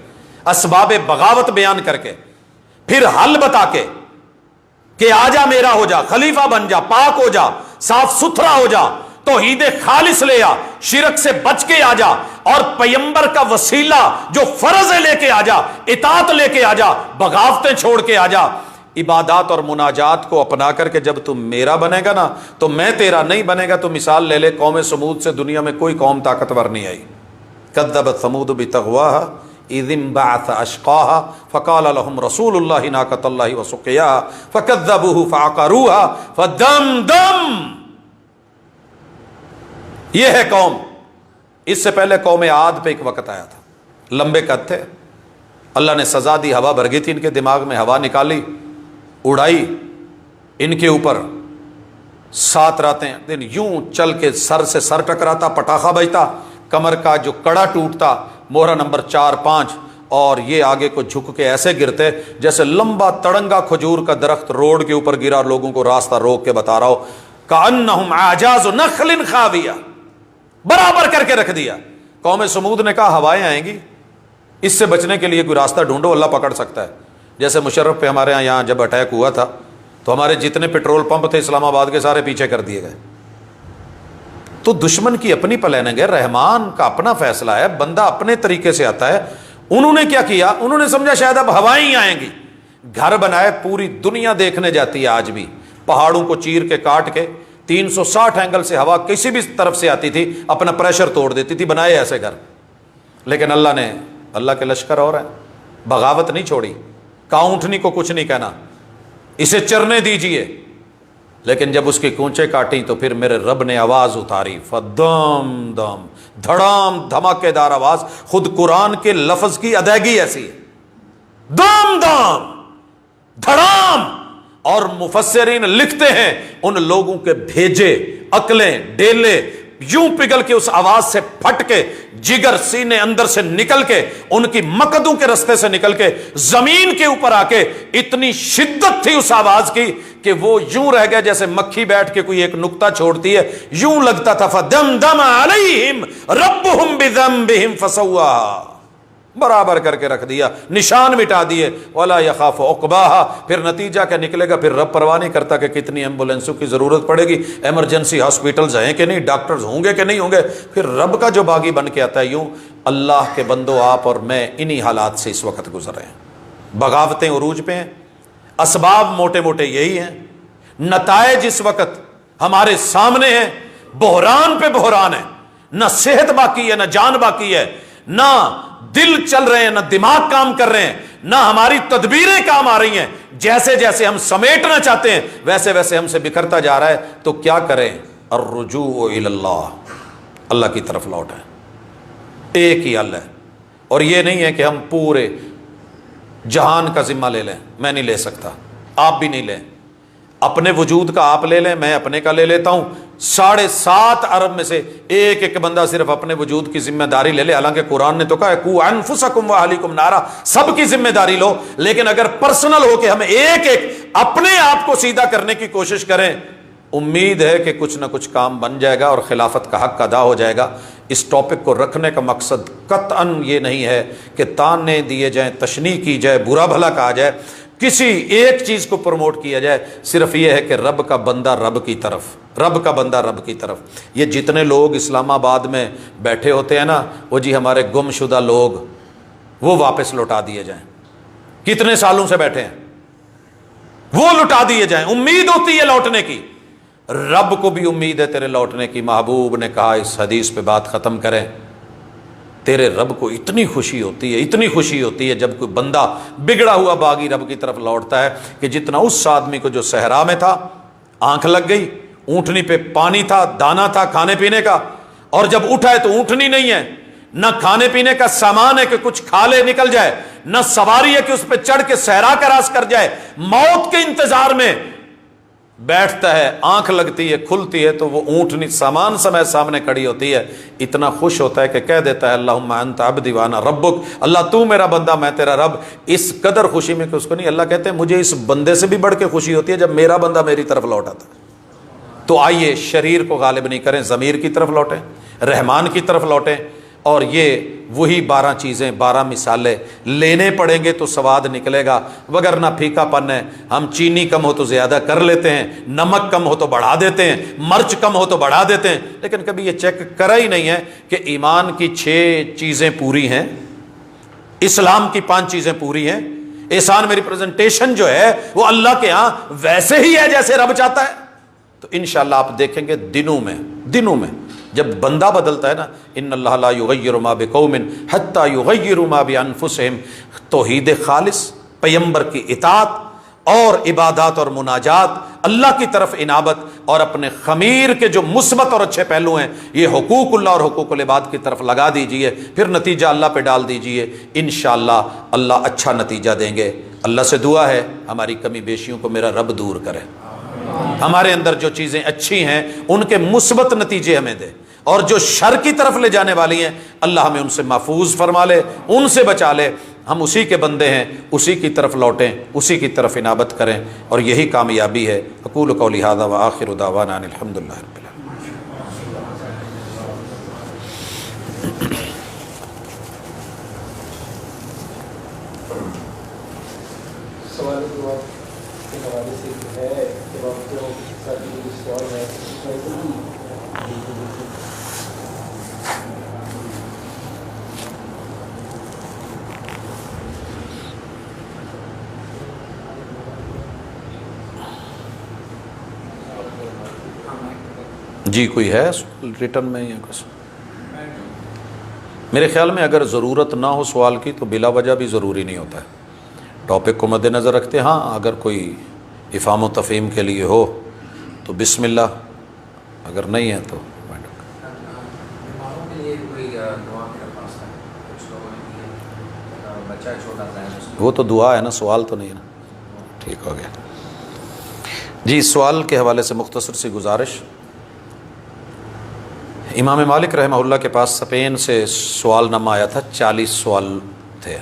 اسباب بغاوت بیان کر کے, پھر حل بتا کے کہ آجا میرا ہو جا, خلیفہ بن جا, پاک ہو جا, صاف ستھرا ہو جا, توحید خالص لے آ, شرک سے بچ کے آ جا, اور پیمبر کا وسیلہ جو فرض ہے لے کے آ جا, اطاعت لے کے آ جا, بغاوتیں چھوڑ کے آ جا. عبادات اور مناجات کو اپنا کر کے جب تم میرا بنے گا نا تو میں تیرا نہیں بنے گا. تو مثال لے لے قوم سمود سے, دنیا میں کوئی قوم طاقتور نہیں آئی. کذبت ثمود بطغواها اذ انبعث اشقاها فقال لهم رسول الله ناقة الله وسقياها فكذبوه فعقروها فدمدم. یہ ہے قوم. اس سے پہلے قوم عاد پہ ایک وقت آیا تھا, لمبے قد تھے, اللہ نے سزا دی, ہوا بھر گئی تھی ان کے دماغ میں, ہوا نکالی, اڑائی ان کے اوپر 7 راتیں دن یوں چل کے سر سے سر ٹکراتا, پٹاخہ بجتا, کمر کا جو کڑا ٹوٹتا, مہرہ نمبر 4 5, اور یہ آگے کو جھک کے ایسے گرتے جیسے لمبا تڑنگا کھجور کا درخت روڈ کے اوپر گرا, لوگوں کو راستہ روک کے بتا رہا ہو, کأنہم اعجاز نخل خاویہ, برابر کر کے رکھ دیا. قوم سمود نے کہا ہوائیں آئیں گی, اس سے بچنے کے لیے کوئی راستہ ڈھونڈو, اللہ پکڑ سکتا ہے. جیسے مشرف پہ ہمارے یہاں جب اٹیک ہوا تھا تو ہمارے جتنے پیٹرول پمپ تھے اسلام آباد کے سارے پیچھے کر دیے گئے. تو دشمن کی اپنی پلاننگ ہے, رحمان کا اپنا فیصلہ ہے, بندہ اپنے طریقے سے آتا ہے. انہوں نے کیا کیا, انہوں نے سمجھا شاید اب ہوائیں ہی آئیں گی. گھر بنائے, پوری دنیا دیکھنے جاتی ہے آج بھی, پہاڑوں کو چیر کے کاٹ کے 360 اینگل سے ہوا کسی بھی طرف سے آتی تھی, اپنا پریشر توڑ دیتی تھی, بنائے ایسے گھر. لیکن اللہ کے لشکر اور ہے, بغاوت نہیں چھوڑی. کاؤنٹنی کو کچھ نہیں کہنا, اسے چرنے دیجئے. لیکن جب اس کی کونچے کاٹی تو پھر میرے رب نے آواز اتاری, فدم دم, دھڑام دھماکے دار آواز. خود قرآن کے لفظ کی ادائیگی ایسی ہے, دم دم دھڑام, اور مفسرین لکھتے ہیں ان لوگوں کے بھیجے عقلیں ڈیلے یوں پگھل کے اس آواز سے پھٹ کے جگر سینے اندر سے نکل کے ان کی مقدوں کے رستے سے نکل کے زمین کے اوپر آ کے اتنی شدت تھی اس آواز کی کہ وہ یوں رہ گیا جیسے مکھی بیٹھ کے کوئی ایک نقطہ چھوڑتی ہے، یوں لگتا تھا فَدَمْدَمَ عَلَيْهِمْ رَبُّهُمْ بِذَنبِهِمْ فَسَوَّاهَا، برابر کر کے رکھ دیا، نشان مٹا دیے، وَلَا يَخَافُ عُقْبَاهَا۔ پھر نتیجہ کیا نکلے گا؟ پھر رب پرواہ نہیں کرتا کہ کتنی ایمبولینسوں کی ضرورت پڑے گی، ایمرجنسی ہاسپٹلز ہیں کہ نہیں، ڈاکٹرز ہوں گے کہ نہیں ہوں گے، پھر رب کا جو باغی بن کے آتا ہے۔ یوں اللہ کے بندو آپ اور میں انہی حالات سے اس وقت گزر رہے ہیں، بغاوتیں عروج پہ ہیں، اسباب موٹے موٹے یہی ہیں، نتائج اس وقت ہمارے سامنے ہیں، بحران پہ بحران ہے، نہ صحت باقی ہے، نہ جان باقی ہے، نہ دل چل رہے ہیں، نہ دماغ کام کر رہے ہیں، نہ ہماری تدبیریں کام آ رہی ہیں، جیسے جیسے ہم سمیٹنا چاہتے ہیں ویسے ویسے ہم سے بکھرتا جا رہا ہے۔ تو کیا کریں؟ الرجوع الی اللہ، اللہ کی طرف لوٹیں، ایک ہی حل ہے، اور یہ نہیں ہے کہ ہم پورے جہان کا ذمہ لے لیں، میں نہیں لے سکتا، آپ بھی نہیں لیں، اپنے وجود کا آپ لے لیں، میں اپنے کا لے لیتا ہوں، 7.5 ارب میں سے ایک ایک بندہ صرف اپنے وجود کی ذمہ داری لے لے، حالانکہ قرآن نے تو کہا ہے قوا انفسکم واہلیکم نارا، سب کی ذمہ داری لو، لیکن اگر پرسنل ہو کے ہم ایک ایک اپنے آپ کو سیدھا کرنے کی کوشش کریں، امید ہے کہ کچھ نہ کچھ کام بن جائے گا اور خلافت کا حق ادا ہو جائے گا۔ اس ٹاپک کو رکھنے کا مقصد قطعاً یہ نہیں ہے کہ تانے دیے جائیں، تشنیع کی جائے، برا بھلا کہا جائے، کسی ایک چیز کو پروموٹ کیا جائے، صرف یہ ہے کہ رب کا بندہ رب کی طرف، رب کا بندہ رب کی طرف۔ یہ جتنے لوگ اسلام آباد میں بیٹھے ہوتے ہیں نا، وہ جی ہمارے گم شدہ لوگ، وہ واپس لوٹا دیے جائیں، کتنے سالوں سے بیٹھے ہیں وہ لوٹا دیے جائیں، امید ہوتی ہے لوٹنے کی، رب کو بھی امید ہے تیرے لوٹنے کی۔ محبوب نے کہا اس حدیث پہ بات ختم کریں، تیرے رب کو اتنی خوشی ہوتی ہے، اتنی خوشی ہوتی ہے جب کوئی بندہ بگڑا ہوا باغی رب کی طرف لوٹتا ہے، کہ جتنا اس آدمی کو جو صحرا میں تھا، آنکھ لگ گئی، اونٹنی پہ پانی تھا، دانا تھا کھانے پینے کا، اور جب اٹھا ہے تو اونٹنی نہیں ہے، نہ کھانے پینے کا سامان ہے کہ کچھ کھا لے نکل جائے، نہ سواری ہے کہ اس پہ چڑھ کے صحرا کا راس کر جائے، موت کے انتظار میں بیٹھتا ہے، آنکھ لگتی ہے، کھلتی ہے تو وہ اونٹنی سامان سمیت سامنے کھڑی ہوتی ہے، اتنا خوش ہوتا ہے کہ کہہ دیتا ہے اللہم انت عبدی وانا ربک، اللہ تو میرا بندہ میں تیرا رب۔ اس قدر خوشی میں کہ اس کو نہیں، اللہ کہتے ہیں مجھے اس بندے سے بھی بڑھ کے خوشی ہوتی ہے جب میرا بندہ میری طرف لوٹ آتا ہے۔ تو آئیے شریر کو غالب نہیں کریں، ضمیر کی طرف لوٹیں، رحمان کی طرف لوٹیں، اور یہ وہی 12 چیزیں، 12 مثالیں لینے پڑیں گے تو سواد نکلے گا، وگرنہ پھیکا پن ہے۔ ہم چینی کم ہو تو زیادہ کر لیتے ہیں، نمک کم ہو تو بڑھا دیتے ہیں، مرچ کم ہو تو بڑھا دیتے ہیں، لیکن کبھی یہ چیک کرا ہی نہیں ہے کہ ایمان کی 6 چیزیں پوری ہیں، اسلام کی 5 چیزیں پوری ہیں، احسان میری پریزنٹیشن جو ہے وہ اللہ کے ہاں ویسے ہی ہے جیسے رب چاہتا ہے۔ تو انشاءاللہ آپ دیکھیں گے دنوں میں جب بندہ بدلتا ہے نا، ان اللہ لا یغیر ما بقوم حتی یغیروا ما بانفسہم، توحید خالص، پیمبر کی اطاعت اور عبادات اور مناجات، اللہ کی طرف انابت، اور اپنے خمیر کے جو مثبت اور اچھے پہلو ہیں، یہ حقوق اللہ اور حقوق العباد کی طرف لگا دیجئے، پھر نتیجہ اللہ پہ ڈال دیجئے، انشاءاللہ اللہ اچھا نتیجہ دیں گے۔ اللہ سے دعا ہے ہماری کمی بیشیوں کو میرا رب دور کرے، ہمارے اندر جو چیزیں اچھی ہیں ان کے مثبت نتیجے ہمیں دے، اور جو شر کی طرف لے جانے والی ہیں اللہ ہمیں ان سے محفوظ فرما لے، ان سے بچا لے۔ ہم اسی کے بندے ہیں، اسی کی طرف لوٹیں، اسی کی طرف انابت کریں، اور یہی کامیابی ہے۔ اقول قولی ھذا وآخر دعوانا ان الحمد للہ رب العالمین۔ سوال جواب کے حوالے سے جو ہے جواب جو سوال ہے جی کوئی ہے ریٹرن میں یا کچھ؟ میرے خیال میں اگر ضرورت نہ ہو سوال کی تو بلا وجہ بھی ضروری نہیں ہوتا ہے، ٹاپک کو مد نظر رکھتے ہاں اگر کوئی افہام و تفہیم کے لیے ہو تو بسم اللہ، اگر نہیں ہے تو وہ تو دعا ہے نا، سوال تو نہیں ہے نا۔ ٹھیک ہو گیا۔ جی، سوال کے حوالے سے مختصر سی گزارش۔ امام مالک رحمہ اللہ کے پاس اسپین سے سوال نامہ آیا تھا، 40 سوال تھے۔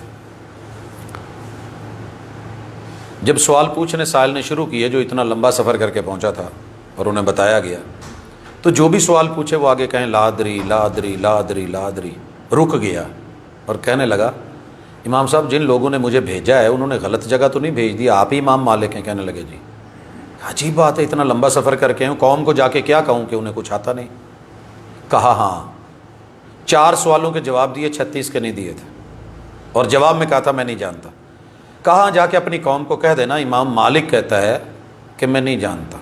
جب سوال پوچھنے سائل نے شروع کیے، جو اتنا لمبا سفر کر کے پہنچا تھا اور انہیں بتایا گیا، تو جو بھی سوال پوچھے وہ آگے کہیں لا ادری لا ادری لا ادری لا ادری، رک گیا اور کہنے لگا امام صاحب جن لوگوں نے مجھے بھیجا ہے انہوں نے غلط جگہ تو نہیں بھیج دیا، آپ ہی امام مالک ہیں؟ کہنے لگے جی عجیب بات ہے، اتنا لمبا سفر کر کے ہوں، قوم کو جا کے کیا کہوں کہ انہیں کچھ آتا نہیں؟ کہا ہاں، 4 سوالوں کے جواب دیے، 36 کے نہیں دیے تھے، اور جواب میں کہا تھا میں نہیں جانتا۔ کہاں جا کے اپنی قوم کو کہہ دینا امام مالک کہتا ہے کہ میں نہیں جانتا۔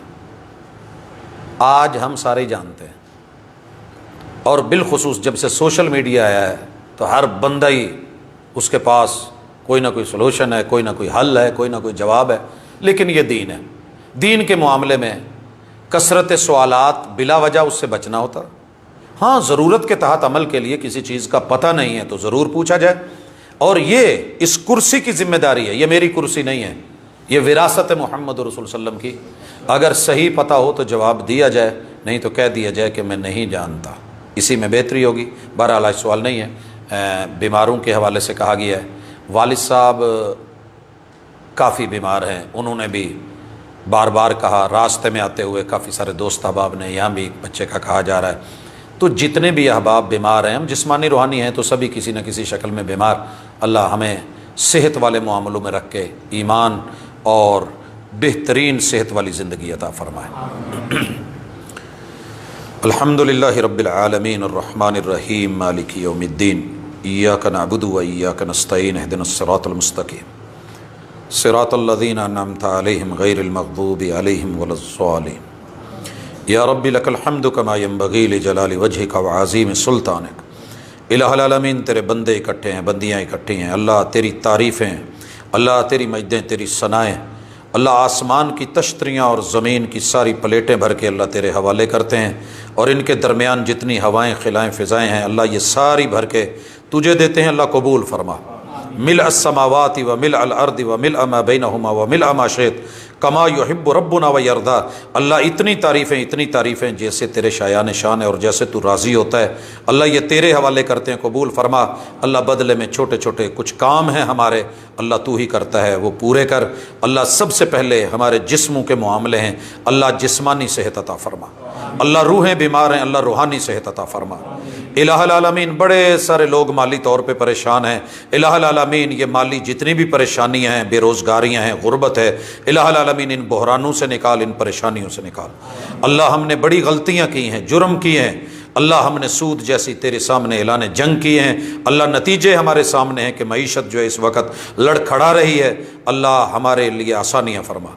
آج ہم سارے جانتے ہیں، اور بالخصوص جب سے سوشل میڈیا آیا ہے تو ہر بندہ ہی اس کے پاس کوئی نہ کوئی سلوشن ہے، کوئی نہ کوئی حل ہے، کوئی نہ کوئی جواب ہے۔ لیکن یہ دین ہے، دین کے معاملے میں کثرت سوالات بلا وجہ اس سے بچنا ہوتا۔ ہاں، ضرورت کے تحت عمل کے لیے کسی چیز کا پتہ نہیں ہے تو ضرور پوچھا جائے، اور یہ اس کرسی کی ذمہ داری ہے، یہ میری کرسی نہیں ہے، یہ وراثت محمد رسول صلی اللہ علیہ وسلم کی۔ اگر صحیح پتہ ہو تو جواب دیا جائے، نہیں تو کہہ دیا جائے کہ میں نہیں جانتا، اسی میں بہتری ہوگی۔ بہرحال آج سوال نہیں ہے۔ بیماروں کے حوالے سے کہا گیا ہے، والد صاحب کافی بیمار ہیں، انہوں نے بھی بار بار کہا، راستے میں آتے ہوئے کافی سارے دوست احباب نے، یہاں بھی بچے کا کہا جا رہا ہے۔ تو جتنے بھی احباب بیمار ہیں، ہم جسمانی روحانی ہیں تو سبھی کسی نہ کسی شکل میں بیمار، اللہ ہمیں صحت والے معاملوں میں رکھ کے ایمان اور بہترین صحت والی زندگی عطا فرمائے۔ الحمدللہ رب العالمین الرحمن الرحیم مالک یوم الدین، ایاک نعبد و ایاک نستعین، اہدنا الصراط المستقیم، صراط الذین انعمت علیہم غیر المغضوب علیہم ولا الضالین۔ یا رب لک الحمد کما ینبغی لجلال وجہک وعظیم سلطانک۔ الہ العالمین تیرے بندے اکٹھے ہیں، بندیاں اکٹھی ہیں، اللہ تیری تعریفیں، اللہ تیری مجدیں، تیری ثنائیں، اللہ آسمان کی تشتریاں اور زمین کی ساری پلیٹیں بھر کے اللہ تیرے حوالے کرتے ہیں، اور ان کے درمیان جتنی ہوائیں خلائیں فضائیں ہیں اللہ یہ ساری بھر کے تجھے دیتے ہیں، اللہ قبول فرما۔ ملء السماوات و ملء الارض و ملء ما بینہما و ملء ما شئت کما یحب ربنا و یرضا۔ اللہ اتنی تعریفیں جیسے تیرے شایان شان ہے اور جیسے تو راضی ہوتا ہے، اللہ یہ تیرے حوالے کرتے ہیں، قبول فرما۔ اللہ بدلے میں چھوٹے چھوٹے کچھ کام ہیں ہمارے، اللہ تو ہی کرتا ہے، وہ پورے کر۔ اللہ سب سے پہلے ہمارے جسموں کے معاملے ہیں، اللہ جسمانی صحت عطا فرما۔ اللہ روحیں بیمار ہیں، اللہ روحانی صحت عطا فرما۔ الہ العالمین بڑے سارے لوگ مالی طور پہ پریشان ہیں، الہ العالمین یہ مالی جتنی بھی پریشانیاں ہیں، بے روزگاریاں ہیں، غربت ہے، الہ العالمین ان بحرانوں سے نکال، ان پریشانیوں سے نکال۔ اللہ ہم نے بڑی غلطیاں کی ہیں، جرم کیے ہیں، اللہ ہم نے سود جیسی تیرے سامنے اعلان جنگ کیے ہیں، اللہ نتیجے ہمارے سامنے ہیں کہ معیشت جو ہے اس وقت لڑکھڑا رہی ہے، اللہ ہمارے لیے آسانیاں فرما۔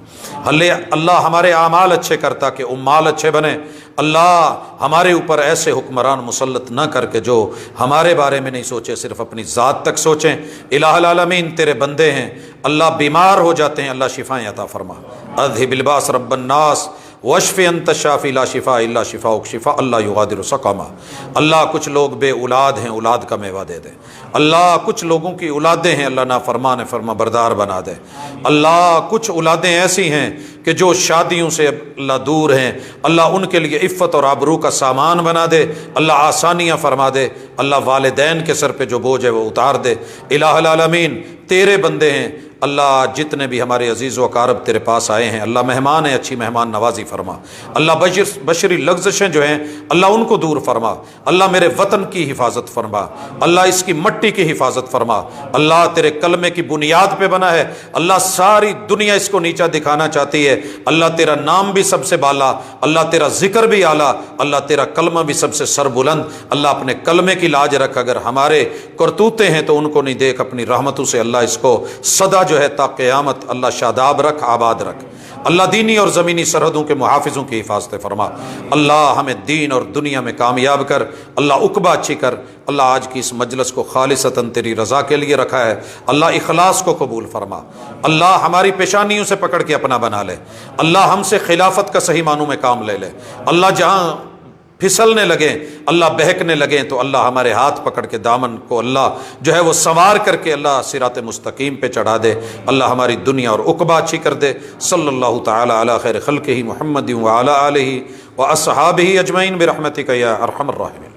اللہ ہمارے اعمال اچھے کر تاکہ امال اچھے بنے۔ اللہ ہمارے اوپر ایسے حکمران مسلط نہ کر کے جو ہمارے بارے میں نہیں سوچے، صرف اپنی ذات تک سوچیں۔ الہ العالمین تیرے بندے ہیں، اللہ بیمار ہو جاتے ہیں، اللہ شفائیں عطا فرما۔ اذھب الباس رب الناس واشف انت الشافی لا شفاء الا شفاؤک شفاء اللہ یغادر سقما۔ اللہ کچھ لوگ بے اولاد ہیں، اولاد کا میوہ دے دے۔ اللہ کچھ لوگوں کی اولادیں ہیں، اللہ نافرمان فرما بردار بنا دے۔ اللہ کچھ اولادیں ایسی ہیں کہ جو شادیوں سے اللہ دور ہیں، اللہ ان کے لیے عفت اور آبرو کا سامان بنا دے، اللہ آسانیاں فرما دے، اللہ والدین کے سر پہ جو بوجھ ہے وہ اتار دے۔ الہ العالمین تیرے بندے ہیں، اللہ جتنے بھی ہمارے عزیز و اقارب تیرے پاس آئے ہیں، اللہ مہمان ہیں، اچھی مہمان نوازی فرما۔ اللہ بشری لغزشیں جو ہیں اللہ ان کو دور فرما۔ اللہ میرے وطن کی حفاظت فرما، اللہ اس کی مٹی کی حفاظت فرما۔ اللہ تیرے کلمے کی بنیاد پہ بنا ہے، اللہ ساری دنیا اس کو نیچا دکھانا چاہتی ہے، اللہ تیرا نام بھی سب سے بالا، اللہ تیرا ذکر بھی اعلیٰ، اللہ تیرا کلمہ بھی سب سے سر بلند۔ اللہ اپنے کلمے کی لاج رکھ، اگر ہمارے کرتوتے ہیں تو ان کو نہیں دیکھ، اپنی رحمتوں سے اللہ اس کو صدا جو ہے تا قیامت اللہ شاداب رکھ، آباد رکھ۔ اللہ دینی اور زمینی سرحدوں کے محافظوں کی حفاظت فرما۔ اللہ ہمیں دین اور دنیا میں کامیاب کر، اللہ عقبہ اچھی کر۔ اللہ آج کی اس مجلس کو خالصتاً تیری رضا کے لیے رکھا ہے، اللہ اخلاص کو قبول فرما۔ اللہ ہماری پیشانیوں سے پکڑ کے اپنا بنا لے، اللہ ہم سے خلافت کا صحیح معنوں میں کام لے لے۔ اللہ جہاں پھسلنے لگیں، اللہ بہکنے لگیں، تو اللہ ہمارے ہاتھ پکڑ کے دامن کو اللہ جو ہے وہ سنوار کر کے اللہ صراط مستقیم پہ چڑھا دے، اللہ ہماری دنیا اور عقبہ اچھی کر دے۔ صلی اللہ تعالی علی خیر خلقہ محمد وعلی آلہ واصحابہ اجمعین برحمتک یا ارحم الراحمین۔